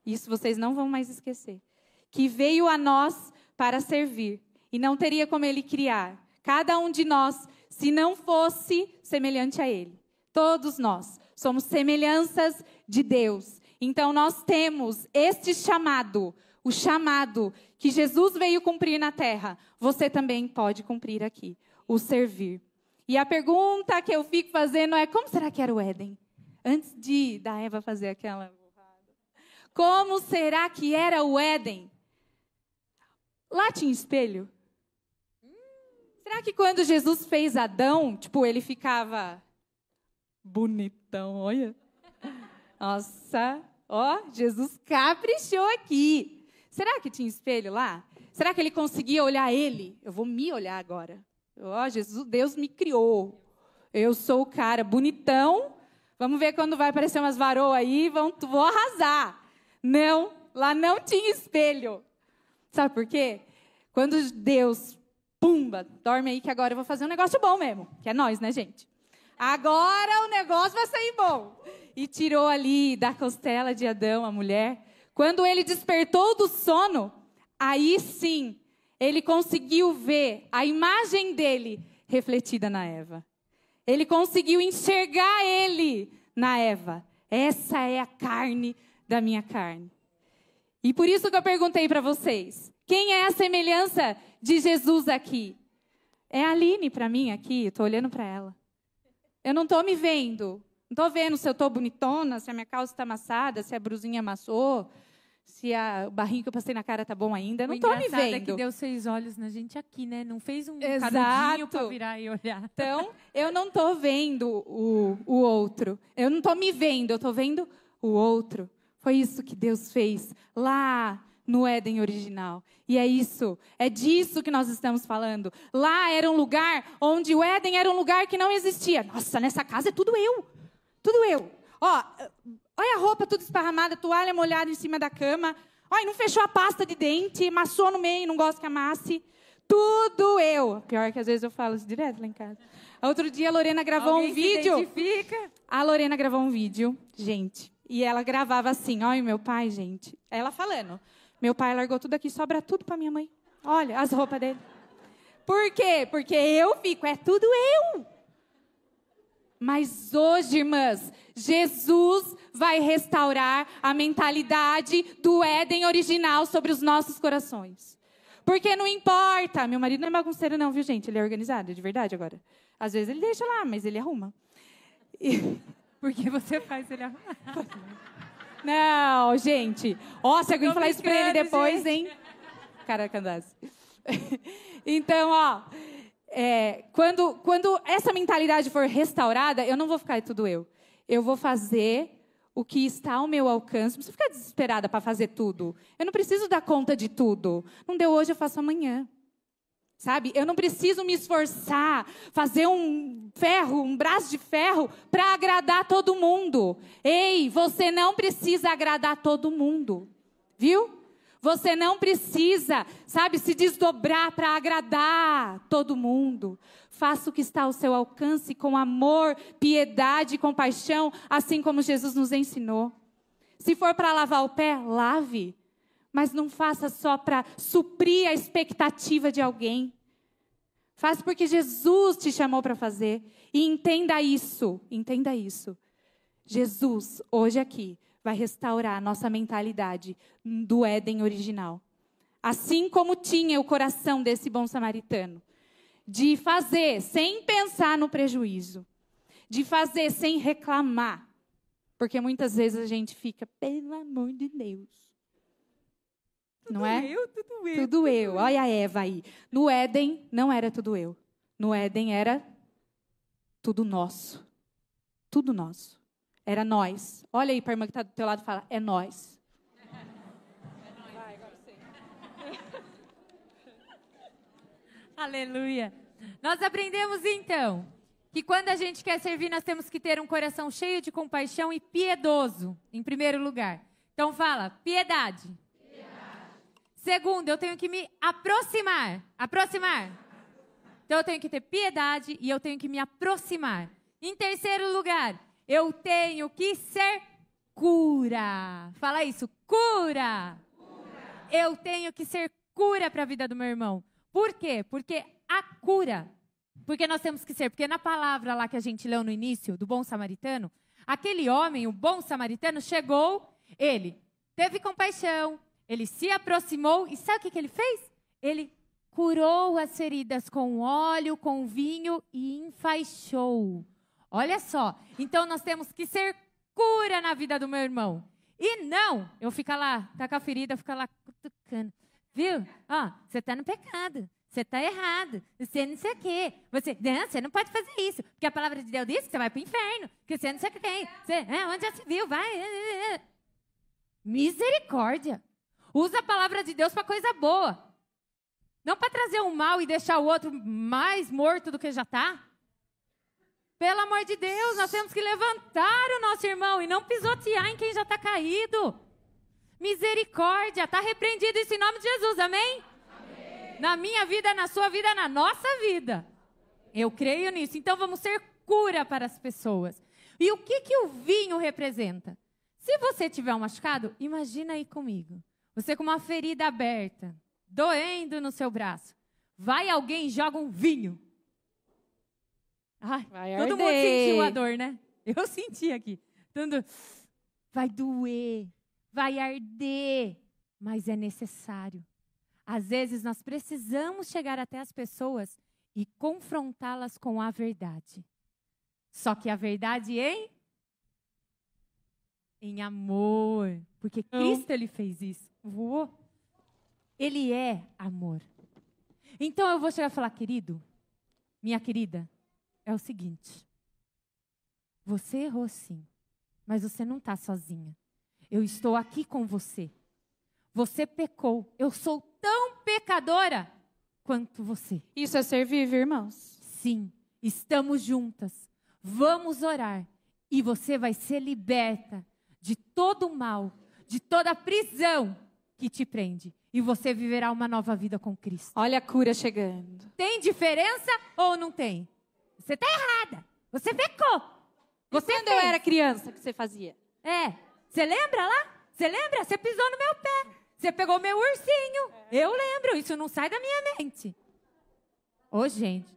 Speaker 3: Isso vocês não vão mais esquecer. Que veio a nós para servir. E não teria como ele criar cada um de nós se não fosse semelhante a ele. Todos nós somos semelhanças de Deus. Então nós temos este chamado, o chamado que Jesus veio cumprir na terra. Você também pode cumprir aqui, o servir. E a pergunta que eu fico fazendo é, como será que era o Éden? Antes da Eva fazer aquela burrada. Como será que era o Éden? Lá tinha espelho? Será que quando Jesus fez Adão, ele ficava bonitão, olha? Nossa, Jesus caprichou aqui. Será que tinha espelho lá? Será que ele conseguia olhar ele? Eu vou me olhar agora. Jesus, Deus me criou. Eu sou o cara bonitão. Vamos ver quando vai aparecer umas varoas aí, vou arrasar. Não, lá não tinha espelho. Sabe por quê? Quando Deus, pumba, dorme aí que agora eu vou fazer um negócio bom mesmo. Que é nós, né, gente? Agora o negócio vai sair bom. E tirou ali da costela de Adão a mulher. Quando ele despertou do sono, aí sim, ele conseguiu ver a imagem dele refletida na Eva. Ele conseguiu enxergar ele na Eva. Essa é a carne da minha carne. E por isso que eu perguntei para vocês. Quem é a semelhança de Jesus aqui? É a Aline para mim aqui. Estou olhando para ela. Eu não estou me vendo. Não estou vendo se eu estou bonitona, se a minha calça está amassada, se a brusinha amassou, se o barrinho que eu passei na cara está bom ainda. Não estou me vendo.
Speaker 1: É que Deus fez olhos na gente aqui, né? Não fez um
Speaker 3: Exato.
Speaker 1: canudinho para virar e olhar.
Speaker 3: Então, eu não estou vendo o outro. Eu não estou me vendo, eu estou vendo o outro. Foi isso que Deus fez lá no Éden original. E é disso que nós estamos falando. Lá era um lugar onde o Éden era um lugar que não existia. Nossa, nessa casa é tudo eu. Tudo eu. Olha a roupa tudo esparramada, toalha molhada em cima da cama. Olha, não fechou a pasta de dente, amassou no meio, não gosto que amasse. Tudo eu. Pior que às vezes eu falo isso direto lá em casa. Outro dia a Lorena gravou um vídeo. A Lorena gravou um vídeo, gente. E ela gravava assim, olha o meu pai, gente. Ela falando, meu pai largou tudo aqui, sobra tudo pra minha mãe. Olha as roupas dele. Por quê? Porque eu fico, é tudo eu. Mas hoje, irmãs, Jesus vai restaurar a mentalidade do Éden original sobre os nossos corações. Porque não importa. Meu marido não é bagunceiro não, viu, gente? Ele é organizado, de verdade agora. Às vezes ele deixa lá, mas ele arruma.
Speaker 1: Porque você faz ele arrumar.
Speaker 3: Não, gente. Ó, se alguém falar isso pra ele depois,
Speaker 1: gente.
Speaker 3: hein? Caraca, andasse. Então, ó. Quando essa mentalidade for restaurada, eu não vou ficar tudo eu. Eu vou fazer o que está ao meu alcance. Não preciso ficar desesperada para fazer tudo. Eu não preciso dar conta de tudo. Não deu hoje, eu faço amanhã. Sabe? Eu não preciso me esforçar, fazer um braço de ferro para agradar todo mundo. Ei, você não precisa agradar todo mundo. Viu? Você não precisa, sabe, se desdobrar para agradar todo mundo. Faça o que está ao seu alcance com amor, piedade e compaixão, assim como Jesus nos ensinou. Se for para lavar o pé, lave. Mas não faça só para suprir a expectativa de alguém. Faça porque Jesus te chamou para fazer. E entenda isso, entenda isso. Jesus, hoje aqui, vai restaurar a nossa mentalidade do Éden original. Assim como tinha o coração desse bom samaritano. De fazer sem pensar no prejuízo. De fazer sem reclamar. Porque muitas vezes a gente fica, pelo amor de Deus. Não é?
Speaker 1: Tudo eu.
Speaker 3: Tudo eu. Olha a Eva aí. No Éden não era tudo eu. No Éden era tudo nosso. Tudo nosso. Era nós. Olha aí para a irmã que está do teu lado e fala, é nós. Vai, agora você.
Speaker 1: Aleluia. Nós aprendemos então que quando a gente quer servir, nós temos que ter um coração cheio de compaixão e piedoso, em primeiro lugar. Então fala, piedade. Segundo, eu tenho que me aproximar. Aproximar. Então eu tenho que ter piedade e eu tenho que me aproximar. Em terceiro lugar, eu tenho que ser cura. Fala isso, cura. Eu tenho que ser cura para a vida do meu irmão. Por quê? Porque a cura. Porque nós temos que ser. Porque na palavra lá que a gente leu no início, do bom samaritano, aquele homem, o bom samaritano, chegou, ele teve compaixão, ele se aproximou e sabe o que ele fez? Ele curou as feridas com óleo, com vinho e enfaixou. Olha só, então nós temos que ser cura na vida do meu irmão. E não, eu ficar lá, tá com a ferida, ficar lá cutucando. Viu? Ó, você tá no pecado, você tá errado, você não sei o quê. Você não pode fazer isso, porque a palavra de Deus diz que você vai pro inferno, que você não sei o quê. Onde já se viu, vai. Misericórdia. Usa a palavra de Deus para coisa boa. Não para trazer um mal e deixar o outro mais morto do que já está. Pelo amor de Deus, nós temos que levantar o nosso irmão e não pisotear em quem já está caído. Misericórdia, está repreendido isso em nome de Jesus, amém? Amém? Na minha vida, na sua vida, na nossa vida. Eu creio nisso. Então vamos ser cura para as pessoas. E o que o vinho representa? Se você tiver um machucado, imagina aí comigo. Você com uma ferida aberta, doendo no seu braço. Vai alguém e joga um vinho. Ai, todo mundo sentiu a dor, né? Eu senti aqui. Vai doer, vai arder, mas é necessário. Às vezes nós precisamos chegar até as pessoas e confrontá-las com a verdade. Só que a verdade em amor. Porque Cristo, ele fez isso. Ele é amor. Então eu vou chegar e falar, querido, minha querida, é o seguinte. Você errou sim, mas você não está sozinha. Eu estou aqui com você. Você pecou. Eu sou tão pecadora quanto você.
Speaker 3: Isso é ser vivo, irmãos?
Speaker 1: Sim, estamos juntas. Vamos orar. E você vai ser liberta de todo o mal, de toda a prisão que te prende. E você viverá uma nova vida com Cristo.
Speaker 3: Olha a cura chegando.
Speaker 1: Tem diferença ou não tem? Você está errada. Você pecou. Você
Speaker 3: quando eu era criança, o que você fazia?
Speaker 1: Você lembra lá? Você lembra? Você pisou no meu pé. Você pegou meu ursinho. Eu lembro. Isso não sai da minha mente. Ô, gente.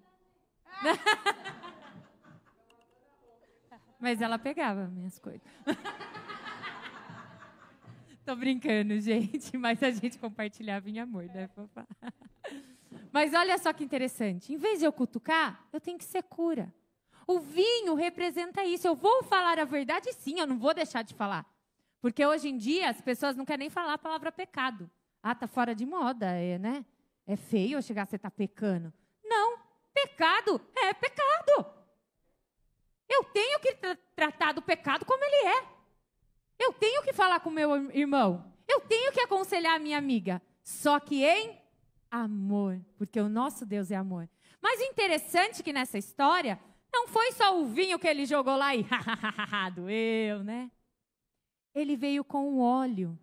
Speaker 1: Mas ela pegava minhas coisas. Tô brincando, gente. Mas a gente compartilhava em amor, né, Fafá? Mas olha só que interessante. Em vez de eu cutucar, eu tenho que ser cura. O vinho representa isso. Eu vou falar a verdade, sim. Eu não vou deixar de falar. Porque hoje em dia as pessoas não querem nem falar a palavra pecado. Ah, tá fora de moda, né? É feio eu chegar a você tá pecando. Não, pecado é pecado. Eu tenho que tratar do pecado como ele é. Eu tenho que falar com o meu irmão. Eu tenho que aconselhar a minha amiga. Só que em amor, porque o nosso Deus é amor. Mas o interessante é que nessa história, não foi só o vinho que ele jogou lá e doeu, né? Ele veio com o óleo.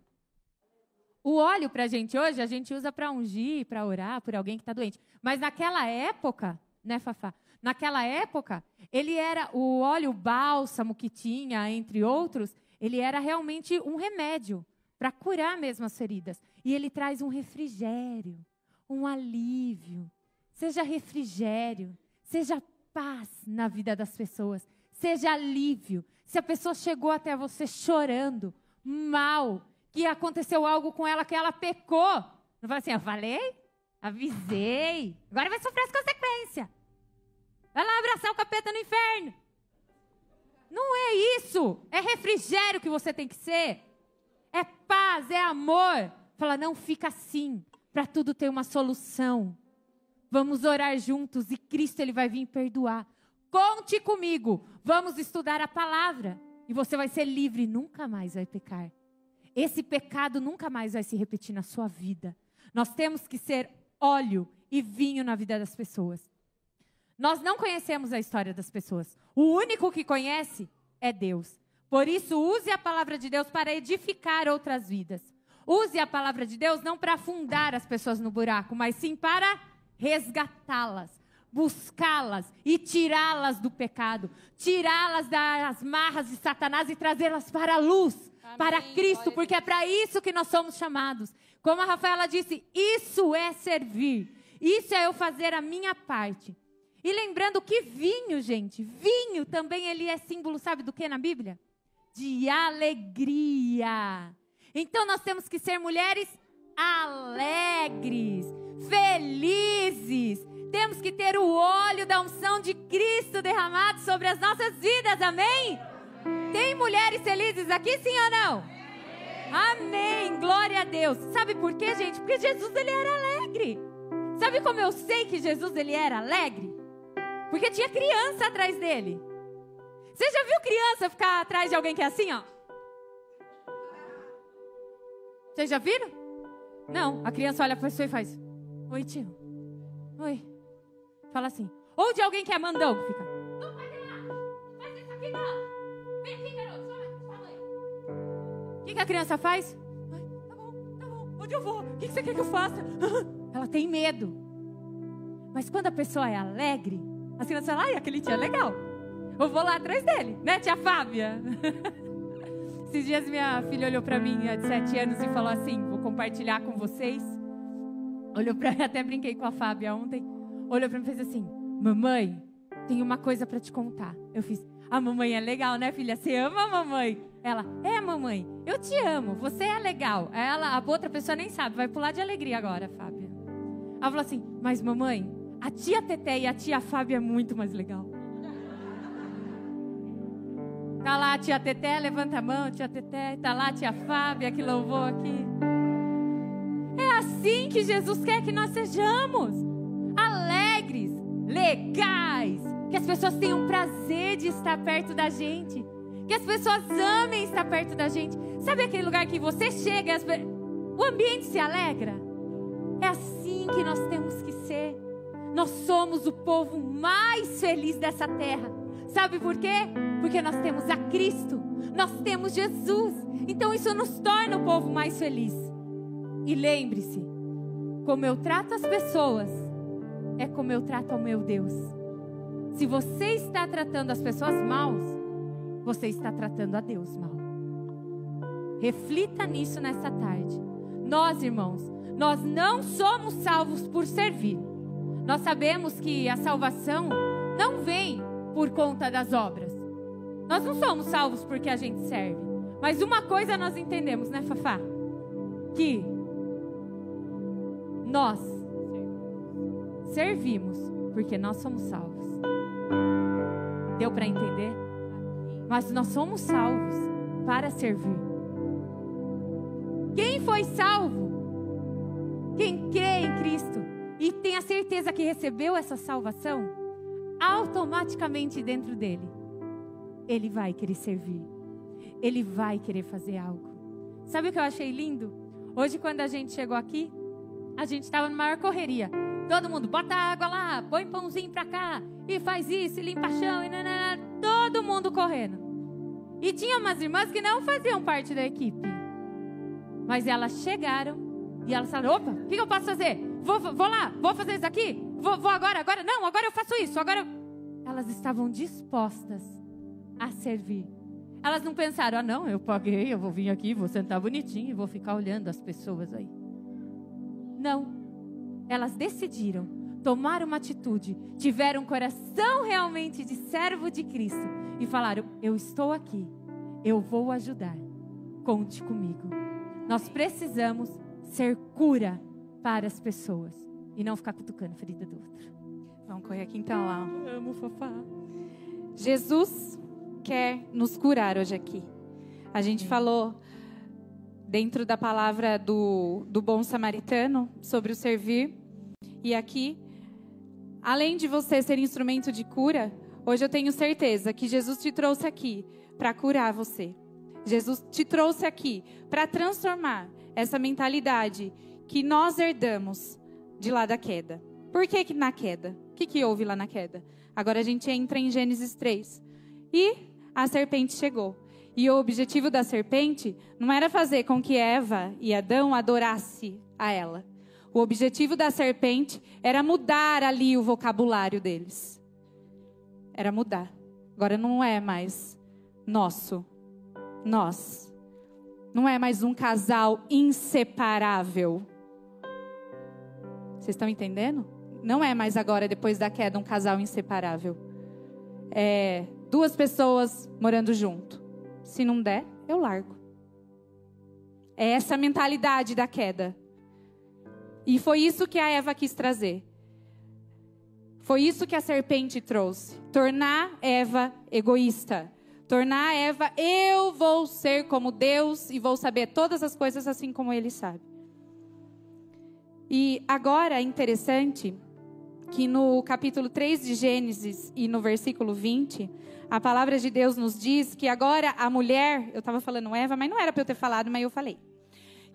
Speaker 1: O óleo para a gente hoje, a gente usa para ungir, para orar por alguém que está doente. Mas naquela época, né, Fafá? Naquela época, ele era o óleo bálsamo que tinha, entre outros, ele era realmente um remédio para curar mesmo as feridas. E ele traz um refrigério, um alívio. Seja refrigério, seja paz na vida das pessoas, seja alívio. Se a pessoa chegou até você chorando, mal, que aconteceu algo com ela, que ela pecou, não fala assim, eu falei, avisei, agora vai sofrer as consequências. Vai lá abraçar o capeta no inferno. Não é isso. É refrigério que você tem que ser. É paz, é amor. Fala, não fica assim. Para tudo ter uma solução. Vamos orar juntos e Cristo ele vai vir perdoar. Conte comigo. Vamos estudar a palavra. E você vai ser livre e nunca mais vai pecar. Esse pecado nunca mais vai se repetir na sua vida. Nós temos que ser óleo e vinho na vida das pessoas. Nós não conhecemos a história das pessoas. O único que conhece é Deus. Por isso, use a palavra de Deus para edificar outras vidas. Use a palavra de Deus não para afundar as pessoas no buraco, mas sim para resgatá-las, buscá-las e tirá-las do pecado. Tirá-las das marras de Satanás e trazê-las para a luz, amém, para Cristo, porque é para isso que nós somos chamados. Como a Rafaela disse, isso é servir. Isso é eu fazer a minha parte. E lembrando que vinho, gente, vinho também ele é símbolo, sabe do que na Bíblia? De alegria. Então nós temos que ser mulheres alegres, felizes. Temos que ter o óleo da unção de Cristo derramado sobre as nossas vidas, amém? Tem mulheres felizes aqui, sim ou não? Amém, glória a Deus. Sabe por quê, gente? Porque Jesus ele era alegre. Sabe como eu sei que Jesus ele era alegre? Porque tinha criança atrás dele. Você já viu criança ficar atrás de alguém que é assim, ó? Vocês já viram? Não, a criança olha para a pessoa e faz: oi, tio. Oi. Fala assim. Ou de alguém que é mandão, fica: não vai lá, faz isso aqui não. Vem aqui, garoto, sua mãe. O que a criança faz? Tá bom, onde eu vou? O que você quer que eu faça? Ela tem medo. Mas quando a pessoa é alegre, a criança fala: ai, aquele tio é legal. Eu vou lá atrás dele, né, tia Fábia? Esses dias minha filha olhou pra mim, de 7 anos, e falou assim: vou compartilhar com vocês. Olhou pra mim, até brinquei com a Fábia ontem. Olhou pra mim e fez assim: mamãe, tem uma coisa pra te contar. Eu fiz: a mamãe é legal, né, filha? Você ama a mamãe? Ela: é, mamãe, eu te amo, você é legal. Ela, a outra pessoa nem sabe, vai pular de alegria agora, Fábia. Ela falou assim: mas mamãe, a tia Teté e a tia Fábia é muito mais legal. Tá lá a tia Teté, levanta a mão, tia Teté. Tá lá a tia Fábia que louvou aqui. É assim que Jesus quer que nós sejamos. Alegres, legais. Que as pessoas tenham prazer de estar perto da gente. Que as pessoas amem estar perto da gente. Sabe aquele lugar que você chega e o ambiente se alegra? É assim que nós temos que ser. Nós somos o povo mais feliz dessa terra. Sabe por quê? Porque nós temos a Cristo, nós temos Jesus. Então isso nos torna o povo mais feliz. E lembre-se, como eu trato as pessoas, é como eu trato ao meu Deus. Se você está tratando as pessoas mal, você está tratando a Deus mal. Reflita nisso nessa tarde. Nós, irmãos, nós não somos salvos por servir. Nós sabemos que a salvação não vem por conta das obras. Nós não somos salvos porque a gente serve. Mas uma coisa nós entendemos, né, Fafá? Que nós servimos porque nós somos salvos. Deu para entender? Mas nós somos salvos para servir. Quem foi salvo? Quem crê em Cristo e tem a certeza que recebeu essa salvação, automaticamente dentro dele, ele vai querer servir. Ele vai querer fazer algo. Sabe o que eu achei lindo? Hoje, quando a gente chegou aqui, a gente estava na maior correria. Todo mundo, bota água lá, põe pãozinho pra cá, e faz isso, e limpa chão, e nanana, todo mundo correndo. E tinha umas irmãs que não faziam parte da equipe. Mas elas chegaram, e elas falaram, opa, o que eu posso fazer? Vou lá, vou fazer isso aqui? Vou agora, não, agora eu faço isso, agora... Elas estavam dispostas a servir. Elas não pensaram, não, eu paguei, eu vou vir aqui, vou sentar bonitinho e vou ficar olhando as pessoas aí. Não. Elas decidiram, tomaram uma atitude, tiveram um coração realmente de servo de Cristo e falaram, eu estou aqui, eu vou ajudar, conte comigo. Nós precisamos ser cura para as pessoas e não ficar cutucando a ferida do outro.
Speaker 3: Vamos correr aqui então lá.
Speaker 1: Eu amo, Fafá.
Speaker 3: Jesus quer nos curar hoje aqui. A gente falou dentro da palavra do bom samaritano sobre o servir. E aqui, além de você ser instrumento de cura, hoje eu tenho certeza que Jesus te trouxe aqui para curar você. Jesus te trouxe aqui para transformar essa mentalidade que nós herdamos de lá da queda. Por que na queda? O que houve lá na queda? Agora a gente entra em Gênesis 3. E a serpente chegou. E o objetivo da serpente não era fazer com que Eva e Adão adorassem a ela. O objetivo da serpente era mudar ali o vocabulário deles. Era mudar. Agora não é mais nosso. Nós. Não é mais um casal inseparável. Vocês estão entendendo? Não é mais agora, depois da queda, um casal inseparável. É 2 pessoas morando junto. Se não der, eu largo. É essa a mentalidade da queda. E foi isso que a Eva quis trazer. Foi isso que a serpente trouxe. Tornar Eva egoísta. Tornar Eva, eu vou ser como Deus e vou saber todas as coisas assim como Ele sabe. E agora é interessante que no capítulo 3 de Gênesis e no versículo 20, a palavra de Deus nos diz que agora a mulher, eu estava falando Eva, mas não era para eu ter falado, mas eu falei.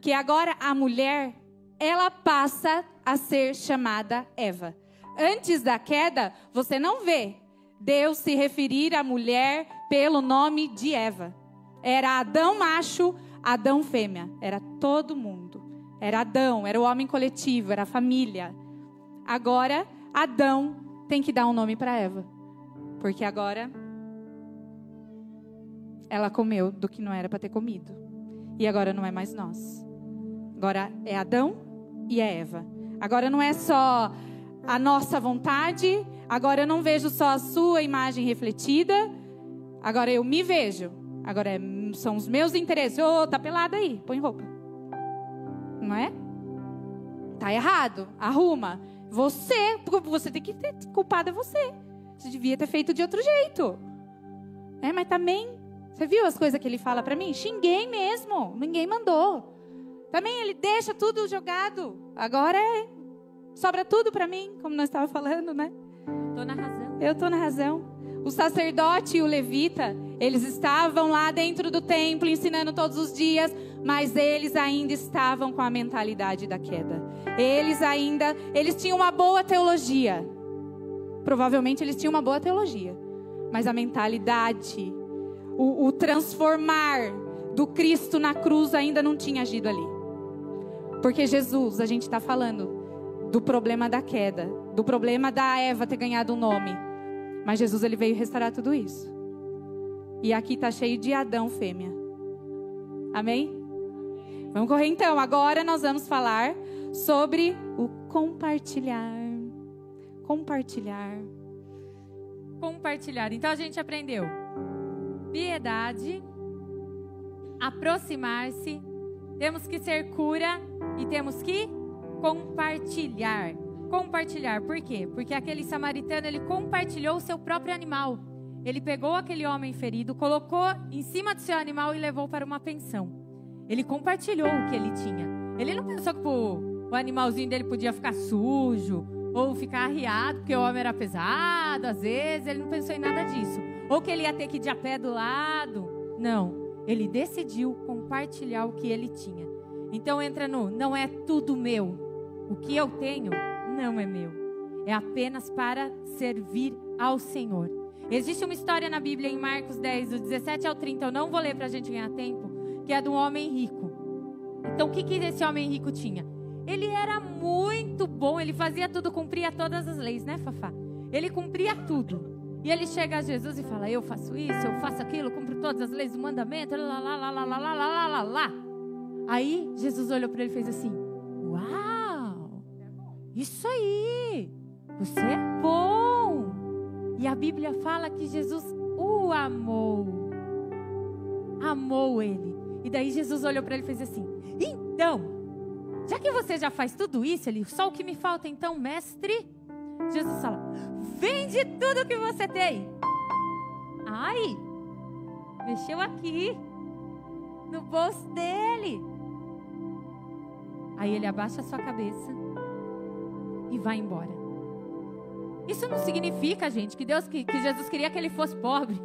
Speaker 3: Que agora a mulher, ela passa a ser chamada Eva. Antes da queda, você não vê Deus se referir à mulher pelo nome de Eva. Era Adão macho, Adão fêmea. Era todo mundo. Era Adão, era o homem coletivo, era a família. Agora, Adão tem que dar um nome para Eva. Porque agora ela comeu do que não era para ter comido. E agora não é mais nós. Agora é Adão e é Eva. Agora não é só a nossa vontade. Agora eu não vejo só a sua imagem refletida. Agora eu me vejo. Agora são os meus interesses. Tá pelada aí, põe roupa. Não é? Tá errado, arruma. Você tem que ter culpado, é você. Você devia ter feito de outro jeito. Mas também, você viu as coisas que ele fala pra mim? Xinguei mesmo, ninguém mandou. Também ele deixa tudo jogado. Agora sobra tudo pra mim, como nós estávamos falando, né?
Speaker 1: Tô na razão.
Speaker 3: Eu tô na razão. O sacerdote e o levita, eles estavam lá dentro do templo ensinando todos os dias, mas eles ainda estavam com a mentalidade da queda. Eles tinham uma boa teologia. Provavelmente eles tinham uma boa teologia. Mas a mentalidade, o transformar do Cristo na cruz ainda não tinha agido ali. Porque Jesus, a gente está falando do problema da queda, do problema da Eva ter ganhado um nome. Mas Jesus, ele veio restaurar tudo isso. E aqui está cheio de Adão fêmea. Amém? Vamos correr então. Agora nós vamos falar sobre o compartilhar. Compartilhar.
Speaker 1: Compartilhar. Então a gente aprendeu piedade, aproximar-se, temos que ser cura e temos que compartilhar. Compartilhar, por quê? Porque aquele samaritano, ele compartilhou o seu próprio animal. Ele pegou aquele homem ferido, colocou em cima do seu animal e levou para uma pensão. Ele compartilhou o que ele tinha. Ele não pensou que o animalzinho dele podia ficar sujo ou ficar arriado, porque o homem era pesado, às vezes. Ele não pensou em nada disso. Ou que ele ia ter que ir de a pé do lado. Não, ele decidiu compartilhar o que ele tinha. Então entra no, não é tudo meu. O que eu tenho não é meu. É apenas para servir ao Senhor. Existe uma história na Bíblia, em Marcos 10, do 17 ao 30, eu não vou ler para a gente ganhar tempo, que é de um homem rico. Então, o que esse homem rico tinha? Ele era muito bom, ele fazia tudo, cumpria todas as leis, né, Fafá? Ele cumpria tudo. E ele chega a Jesus e fala, eu faço isso, eu faço aquilo, cumpro todas as leis do mandamento, lá. Aí, Jesus olhou para ele e fez assim, uau, isso aí, você é bom. E a Bíblia fala que Jesus o amou. Amou ele. E daí Jesus olhou para ele e fez assim, então, já que você já faz tudo isso, ele, só o que me falta então, mestre? Jesus fala, vende tudo que você tem. Ai, mexeu aqui, no bolso dele. Aí ele abaixa a sua cabeça e vai embora. Isso não significa, gente, que Jesus queria que ele fosse pobre.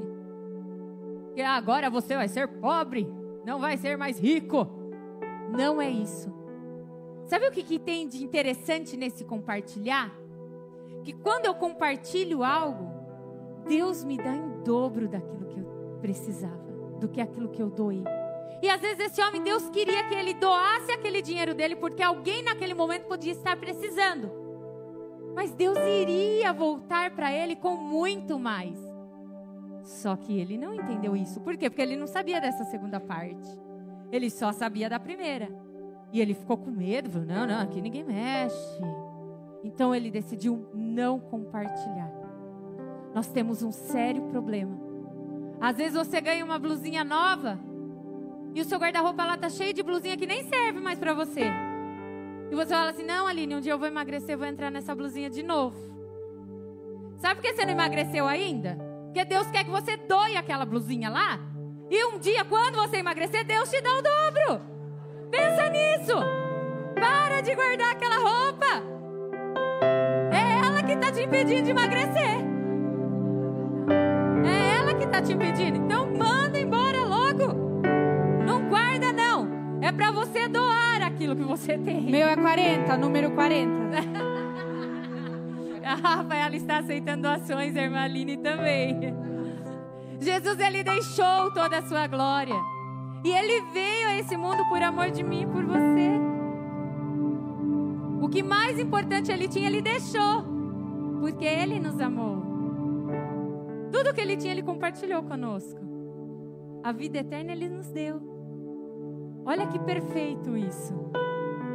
Speaker 1: Que agora você vai ser pobre, não vai ser mais rico. Não é isso. Sabe o que tem de interessante nesse compartilhar? Que quando eu compartilho algo, Deus me dá em dobro daquilo que eu precisava, do que aquilo que eu doei. E às vezes esse homem, Deus queria que ele doasse aquele dinheiro dele, porque alguém naquele momento podia estar precisando. Mas Deus iria voltar para ele com muito mais. Só que ele não entendeu isso. Por quê? Porque ele não sabia dessa segunda parte. Ele só sabia da primeira. E ele ficou com medo, falou, não, aqui ninguém mexe. Então ele decidiu não compartilhar. Nós temos um sério problema. Às vezes você ganha uma blusinha nova e o seu guarda-roupa lá tá cheio de blusinha que nem serve mais para você. E você fala assim, não, Aline, um dia eu vou emagrecer, vou entrar nessa blusinha de novo. Sabe por que você não emagreceu ainda? Porque Deus quer que você doe aquela blusinha lá. E um dia, quando você emagrecer, Deus te dá o dobro. Pensa nisso. Para de guardar aquela roupa. É ela que está te impedindo de emagrecer. É ela que está te impedindo. Então manda embora logo. Não guarda não. É para você doar aquilo que você tem.
Speaker 3: Meu é 40, número 40.
Speaker 1: A Rafaela está aceitando doações, a irmã Aline também. Jesus, ele deixou toda a sua glória. E ele veio a esse mundo por amor de mim e por você. O que mais importante ele tinha, ele deixou. Porque ele nos amou. Tudo que ele tinha, ele compartilhou conosco. A vida eterna ele nos deu. Olha que perfeito isso.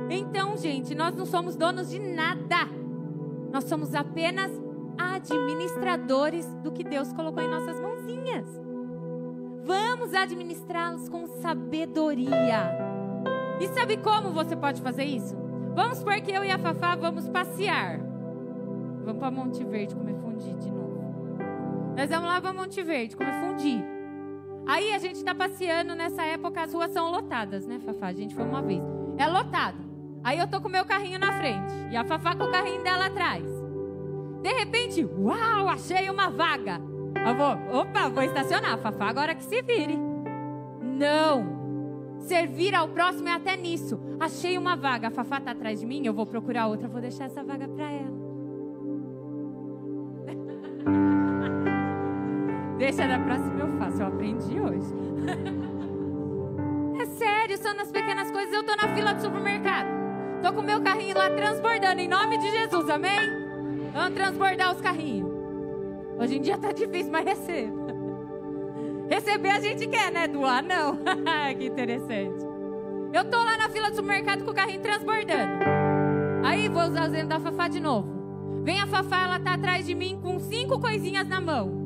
Speaker 1: Então, gente, nós não somos donos de nada. Nós somos apenas administradores do que Deus colocou em nossas mãozinhas. Vamos administrá-los com sabedoria. E sabe como você pode fazer isso? Vamos supor que eu e a Fafá vamos passear. Vamos para Monte Verde comer fundi de novo. Nós vamos lá para Monte Verde comer fundi. Aí a gente está passeando, nessa época as ruas são lotadas, né, Fafá? A gente foi uma vez. É lotado. Aí eu tô com o meu carrinho na frente e a Fafá com o carrinho dela atrás. De repente, uau, achei uma vaga. Eu vou estacionar. A Fafá agora que se vire. Não. Servir ao próximo é até nisso. Achei uma vaga, a Fafá tá atrás de mim, eu vou procurar outra, vou deixar essa vaga para ela. Deixa da próxima eu faço, eu aprendi hoje. É sério, são nas pequenas coisas. Eu tô na fila do supermercado. Tô com o meu carrinho lá transbordando, em nome de Jesus, amém? Vamos transbordar os carrinhos. Hoje em dia tá difícil, mas receba. Receber a gente quer, né? Doar não. Que interessante. Eu tô lá na fila do supermercado com o carrinho transbordando. Aí vou usar o exemplo da Fafá de novo. Vem a Fafá, ela tá atrás de mim com 5 coisinhas na mão.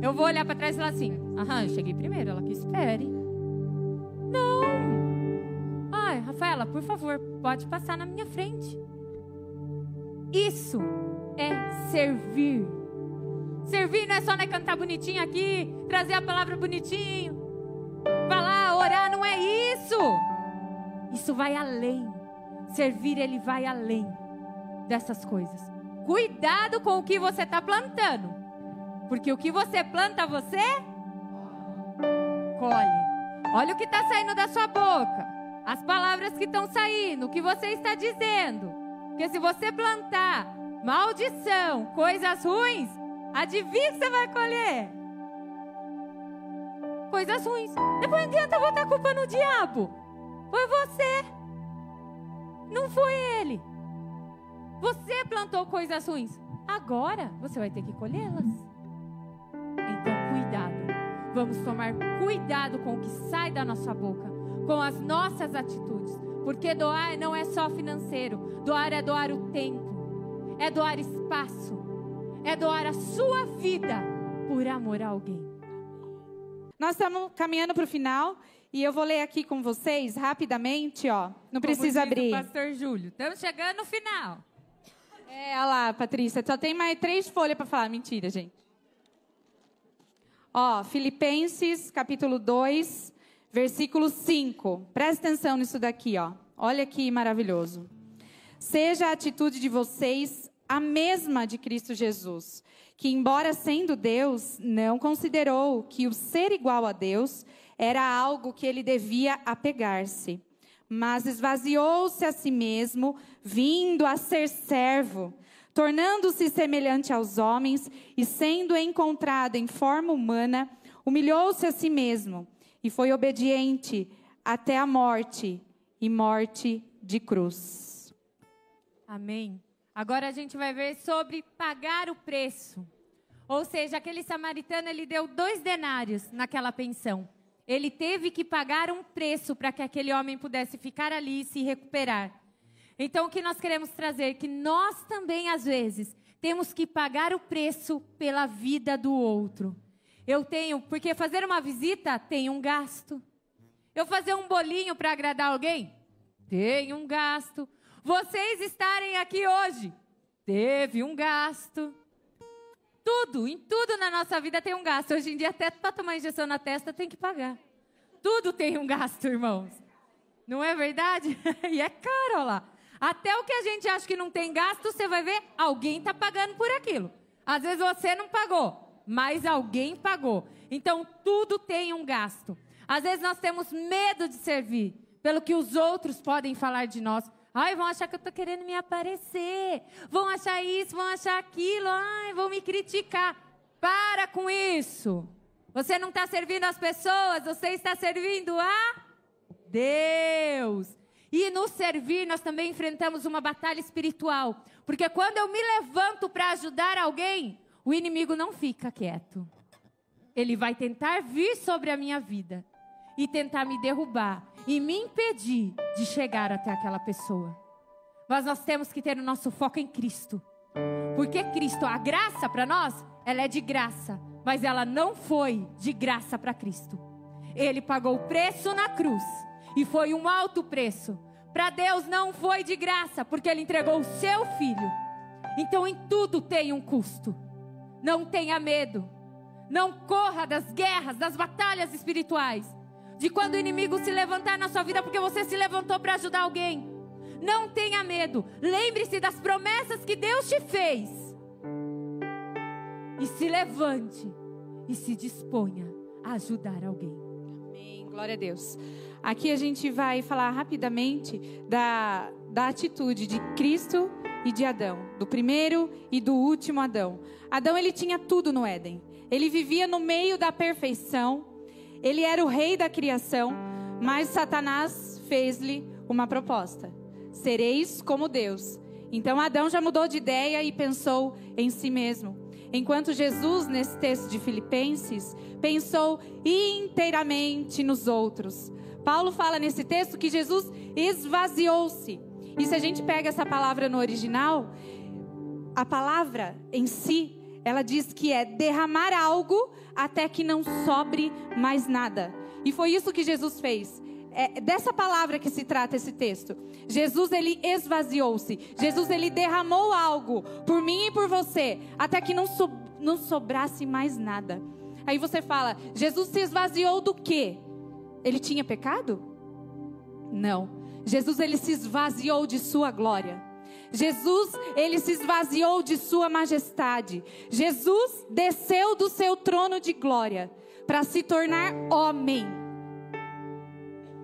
Speaker 1: Eu vou olhar pra trás e falar assim, Aham, eu cheguei primeiro, ela que espere. Não. Ai, Rafaela, por favor, pode passar na minha frente. Isso é servir. Servir não é só cantar bonitinho aqui, trazer a palavra bonitinho, falar, orar, não é isso. Isso vai além. Servir, ele vai além dessas coisas. Cuidado com o que você está plantando, porque o que você planta, você colhe. Olha o que está saindo da sua boca, as palavras que estão saindo, o que você está dizendo. Porque se você plantar maldição, coisas ruins, adivinha que você vai colher? Coisas ruins. Depois não adianta botar a culpa no diabo. Foi você. Não foi ele. Você plantou coisas ruins. Agora você vai ter que colhê-las. Então, cuidado. Vamos tomar cuidado com o que sai da nossa boca, com as nossas atitudes. Porque doar não é só financeiro. Doar é doar o tempo. É doar espaço. É doar a sua vida por amor a alguém.
Speaker 3: Nós estamos caminhando para o final e eu vou ler aqui com vocês rapidamente, ó. Não precisa abrir.
Speaker 1: Pastor Júlio, estamos chegando no final.
Speaker 3: Olha lá, Patrícia, só tem mais 3 folhas para falar. Mentira, gente. Ó, Filipenses, capítulo 2, versículo 5. Presta atenção nisso daqui, ó. Olha que maravilhoso. Seja a atitude de vocês a mesma de Cristo Jesus, que, embora sendo Deus, não considerou que o ser igual a Deus era algo que ele devia apegar-se, mas esvaziou-se a si mesmo, vindo a ser servo, tornando-se semelhante aos homens e, sendo encontrado em forma humana, humilhou-se a si mesmo e foi obediente até a morte e morte de cruz.
Speaker 1: Amém. Agora a gente vai ver sobre pagar o preço. Ou seja, aquele samaritano, ele deu 2 denários naquela pensão. Ele teve que pagar um preço para que aquele homem pudesse ficar ali e se recuperar. Então, o que nós queremos trazer? Que nós também, às vezes, temos que pagar o preço pela vida do outro. Porque fazer uma visita tem um gasto. Eu fazer um bolinho para agradar alguém? Tem um gasto. Vocês estarem aqui hoje, teve um gasto. Em tudo na nossa vida tem um gasto. Hoje em dia, até para tomar injeção na testa, tem que pagar. Tudo tem um gasto, irmãos. Não é verdade? E é caro, olha lá. Até o que a gente acha que não tem gasto, você vai ver, alguém está pagando por aquilo. Às vezes você não pagou, mas alguém pagou. Então, tudo tem um gasto. Às vezes nós temos medo de servir, pelo que os outros podem falar de nós. Ai, vão achar que eu estou querendo me aparecer. Vão achar isso, vão achar aquilo. Ai, vão me criticar. Para com isso. Você não está servindo as pessoas, você está servindo a Deus. E no servir, nós também enfrentamos uma batalha espiritual. Porque quando eu me levanto para ajudar alguém, o inimigo não fica quieto. Ele vai tentar vir sobre a minha vida e tentar me derrubar e me impedir de chegar até aquela pessoa. Mas nós temos que ter o nosso foco em Cristo. Porque Cristo, a graça para nós, ela é de graça. Mas ela não foi de graça para Cristo. Ele pagou o preço na cruz. E foi um alto preço. Para Deus não foi de graça, porque Ele entregou o seu Filho. Então em tudo tem um custo. Não tenha medo. Não corra das guerras, das batalhas espirituais. De quando o inimigo se levantar na sua vida porque você se levantou para ajudar alguém. Não tenha medo. Lembre-se das promessas que Deus te fez. E se levante e se disponha a ajudar alguém.
Speaker 3: Amém. Glória a Deus. Aqui a gente vai falar rapidamente da atitude de Cristo e de Adão. Do primeiro e do último Adão. Adão, ele tinha tudo no Éden. Ele vivia no meio da perfeição. Ele era o rei da criação, mas Satanás fez-lhe uma proposta: sereis como Deus. Então Adão já mudou de ideia e pensou em si mesmo. Enquanto Jesus, nesse texto de Filipenses, pensou inteiramente nos outros. Paulo fala nesse texto que Jesus esvaziou-se. E se a gente pega essa palavra no original, a palavra em si, ela diz que é derramar algo até que não sobre mais nada. E foi isso que Jesus fez. É dessa palavra que se trata esse texto. Jesus, ele esvaziou-se. Jesus, ele derramou algo por mim e por você, até que não sobrasse mais nada. Aí você fala, Jesus se esvaziou do quê? Ele tinha pecado? Não. Jesus, ele se esvaziou de sua glória. Jesus, ele se esvaziou de sua majestade. Jesus desceu do seu trono de glória para se tornar homem.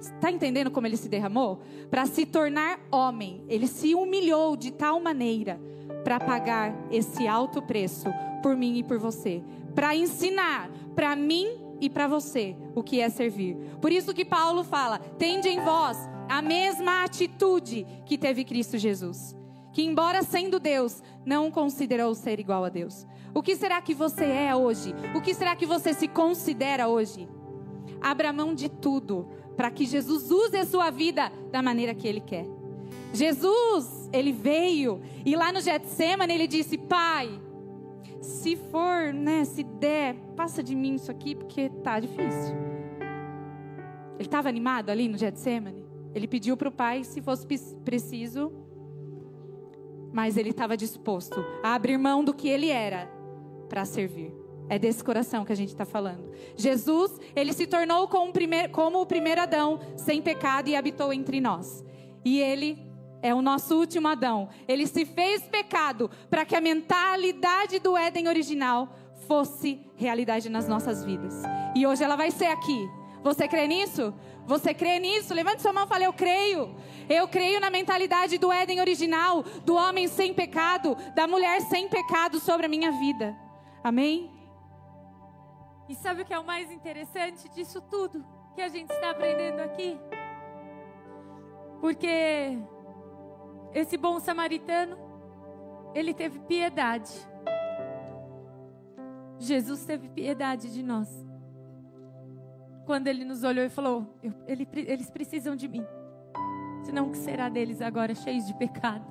Speaker 3: Está entendendo como ele se derramou? Para se tornar homem. Ele se humilhou de tal maneira para pagar esse alto preço por mim e por você. Para ensinar para mim e para você o que é servir. Por isso que Paulo fala, tende em vós a mesma atitude que teve Cristo Jesus. Que embora sendo Deus, não considerou ser igual a Deus. O que será que você é hoje? O que será que você se considera hoje? Abra mão de tudo para que Jesus use a sua vida da maneira que Ele quer. Jesus, Ele veio e lá no Getsemane Ele disse, Pai, se for, se der, passa de mim isso aqui porque tá difícil. Ele estava animado ali no Getsemane. Ele pediu para o Pai se fosse preciso, mas Ele estava disposto a abrir mão do que Ele era para servir. É desse coração que a gente está falando. Jesus, Ele se tornou como o primeiro Adão, sem pecado e habitou entre nós. E Ele é o nosso último Adão. Ele se fez pecado para que a mentalidade do Éden original fosse realidade nas nossas vidas. E hoje ela vai ser aqui. Você crê nisso? Você crê nisso? Levante sua mão e fale, eu creio. Eu creio na mentalidade do Éden original, do homem sem pecado, da mulher sem pecado sobre a minha vida. Amém?
Speaker 1: E sabe o que é o mais interessante disso tudo que a gente está aprendendo aqui? Porque esse bom samaritano, ele teve piedade. Jesus teve piedade de nós. Quando ele nos olhou e falou, eles precisam de mim. Senão o que será deles agora, cheios de pecado?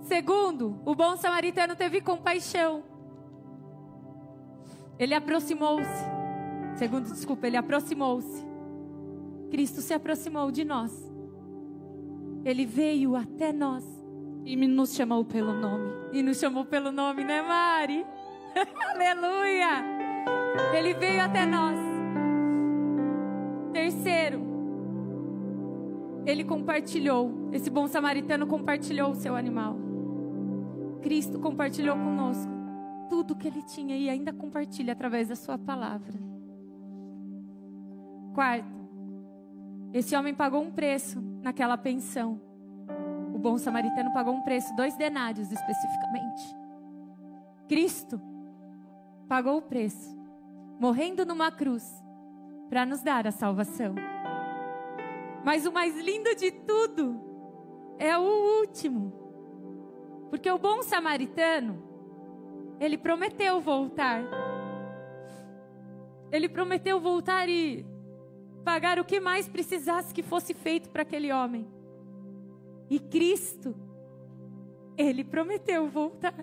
Speaker 1: Segundo, o bom samaritano teve compaixão. Ele aproximou-se. Ele aproximou-se. Cristo se aproximou de nós. Ele veio até nós.
Speaker 3: E nos chamou pelo nome.
Speaker 1: E nos chamou pelo nome, né, Mari? Aleluia! Ele veio até nós. Terceiro, ele compartilhou. Esse bom samaritano compartilhou o seu animal. Cristo compartilhou conosco tudo que ele tinha e ainda compartilha através da sua palavra. Quarto, esse homem pagou um preço naquela pensão. O bom samaritano pagou um preço, 2 denários especificamente. Cristo pagou o preço, morrendo numa cruz, para nos dar a salvação. Mas o mais lindo de tudo é o último. Porque o bom samaritano, ele prometeu voltar. Ele prometeu voltar e pagar o que mais precisasse que fosse feito para aquele homem. E Cristo, Ele prometeu voltar.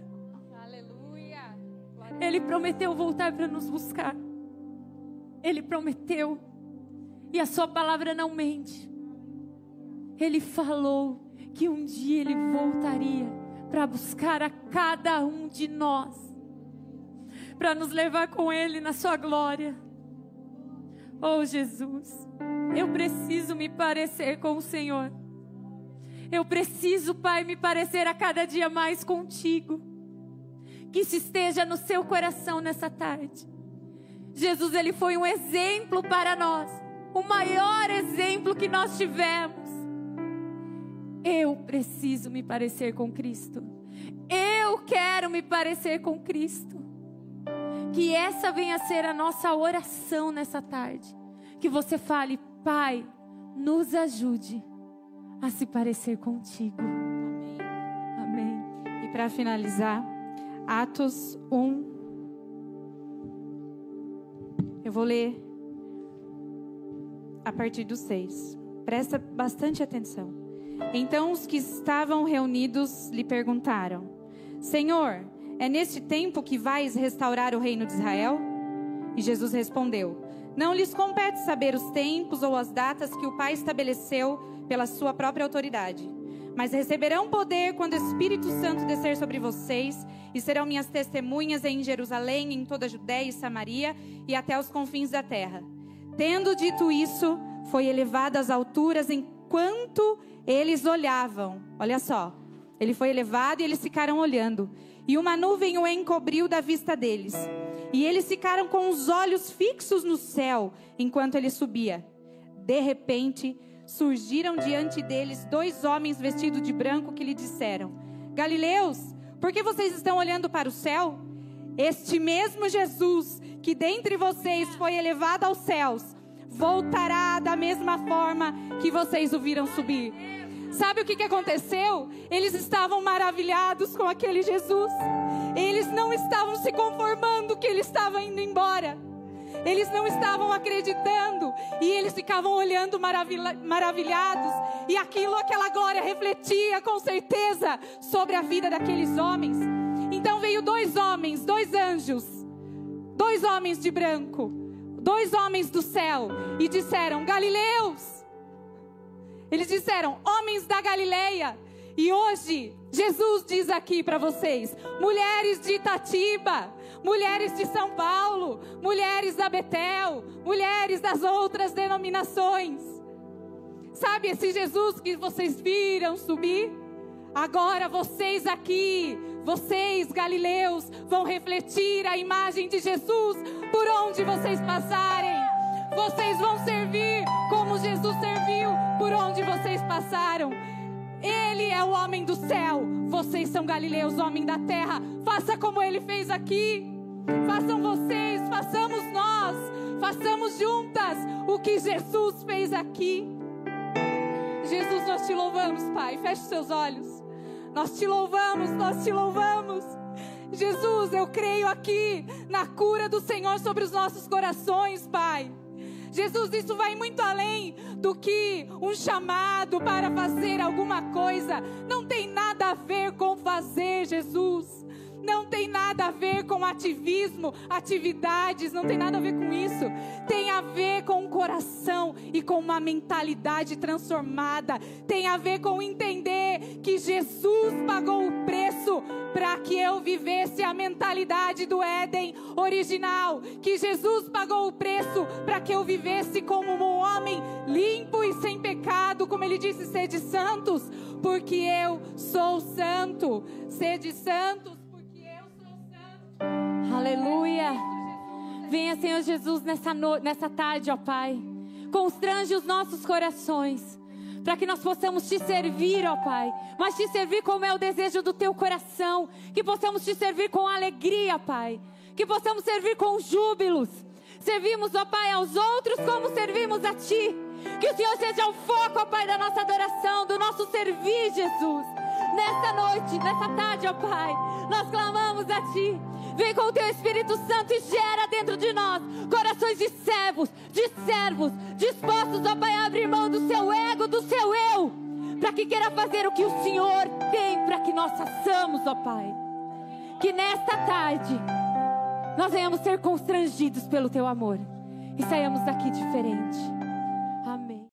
Speaker 3: Aleluia!
Speaker 1: Ele prometeu voltar para nos buscar. Ele prometeu. E a sua palavra não mente. Ele falou que um dia Ele voltaria para buscar a cada um de nós, para nos levar com Ele na sua glória. Oh Jesus, eu preciso me parecer com o Senhor. Eu preciso, Pai, me parecer a cada dia mais contigo. Que isso esteja no seu coração nessa tarde. Jesus, Ele foi um exemplo para nós, o maior exemplo que nós tivemos. Eu preciso me parecer com Cristo. Eu quero me parecer com Cristo. Que essa venha a ser a nossa oração nessa tarde. Que você fale, Pai, nos ajude a se parecer contigo.
Speaker 3: Amém.
Speaker 1: Amém.
Speaker 3: E para finalizar, Atos 1. Eu vou ler a partir do 6. Presta bastante atenção. Então os que estavam reunidos lhe perguntaram, Senhor, é neste tempo que vais restaurar o reino de Israel? E Jesus respondeu: não lhes compete saber os tempos ou as datas que o Pai estabeleceu pela sua própria autoridade. Mas receberão poder quando o Espírito Santo descer sobre vocês, e serão minhas testemunhas em Jerusalém, em toda a Judéia e Samaria, e até os confins da terra. Tendo dito isso, foi elevado às alturas enquanto eles olhavam. Olha só, ele foi elevado e eles ficaram olhando. E uma nuvem o encobriu da vista deles. E eles ficaram com os olhos fixos no céu, enquanto ele subia. De repente, surgiram diante deles 2 homens vestidos de branco que lhe disseram: Galileus, por que vocês estão olhando para o céu? Este mesmo Jesus, que dentre vocês foi elevado aos céus, voltará da mesma forma que vocês o viram subir. Sabe o que aconteceu? Eles estavam maravilhados com aquele Jesus. Eles não estavam se conformando que ele estava indo embora. Eles não estavam acreditando. E eles ficavam olhando maravilhados. E aquela glória refletia com certeza sobre a vida daqueles homens. Então veio 2 homens, 2 anjos, 2 homens de branco, 2 homens do céu, e disseram: Galileus. Eles disseram: homens da Galileia. E hoje, Jesus diz aqui para vocês: mulheres de Itatiba, mulheres de São Paulo, mulheres da Betel, mulheres das outras denominações. Sabe esse Jesus que vocês viram subir? Agora vocês aqui, vocês galileus, vão refletir a imagem de Jesus por onde vocês passarem. Vocês vão servir como Jesus serviu por onde vocês passaram. Ele é o homem do céu. Vocês são galileus, homem da terra. Faça como ele fez aqui. Façam vocês, façamos nós. Façamos juntas o que Jesus fez aqui. Jesus, nós te louvamos, Pai. Feche seus olhos. Nós te louvamos, nós te louvamos. Jesus, eu creio aqui na cura do Senhor sobre os nossos corações, Pai. Jesus, isso vai muito além do que um chamado para fazer alguma coisa. Não tem nada a ver com fazer, Jesus. Não tem nada a ver com ativismo, atividades, não tem nada a ver com isso. Tem a ver com o coração e com uma mentalidade transformada. Tem a ver com entender que Jesus pagou o preço para que eu vivesse a mentalidade do Éden original. Que Jesus pagou o preço para que eu vivesse como um homem limpo e sem pecado. Como ele disse: sede santos, porque eu sou santo. Sede santos.
Speaker 1: Aleluia. Venha, Senhor Jesus, nessa tarde, ó Pai. Constrange os nossos corações, para que nós possamos te servir, ó Pai. Mas te servir como é o desejo do teu coração. Que possamos te servir com alegria, Pai. Que possamos servir com júbilos. Servimos, ó Pai, aos outros como servimos a Ti. Que o Senhor seja o foco, ó Pai, da nossa adoração, do nosso servir, Jesus. Nesta noite, nessa tarde, ó Pai, nós clamamos a Ti. Vem com o Teu Espírito Santo e gera dentro de nós corações de servos, dispostos, ó Pai, a abrir mão do seu ego, do seu eu, para que queira fazer o que o Senhor tem para que nós façamos, ó Pai. Que nesta tarde nós venhamos ser constrangidos pelo Teu amor e saiamos daqui diferente.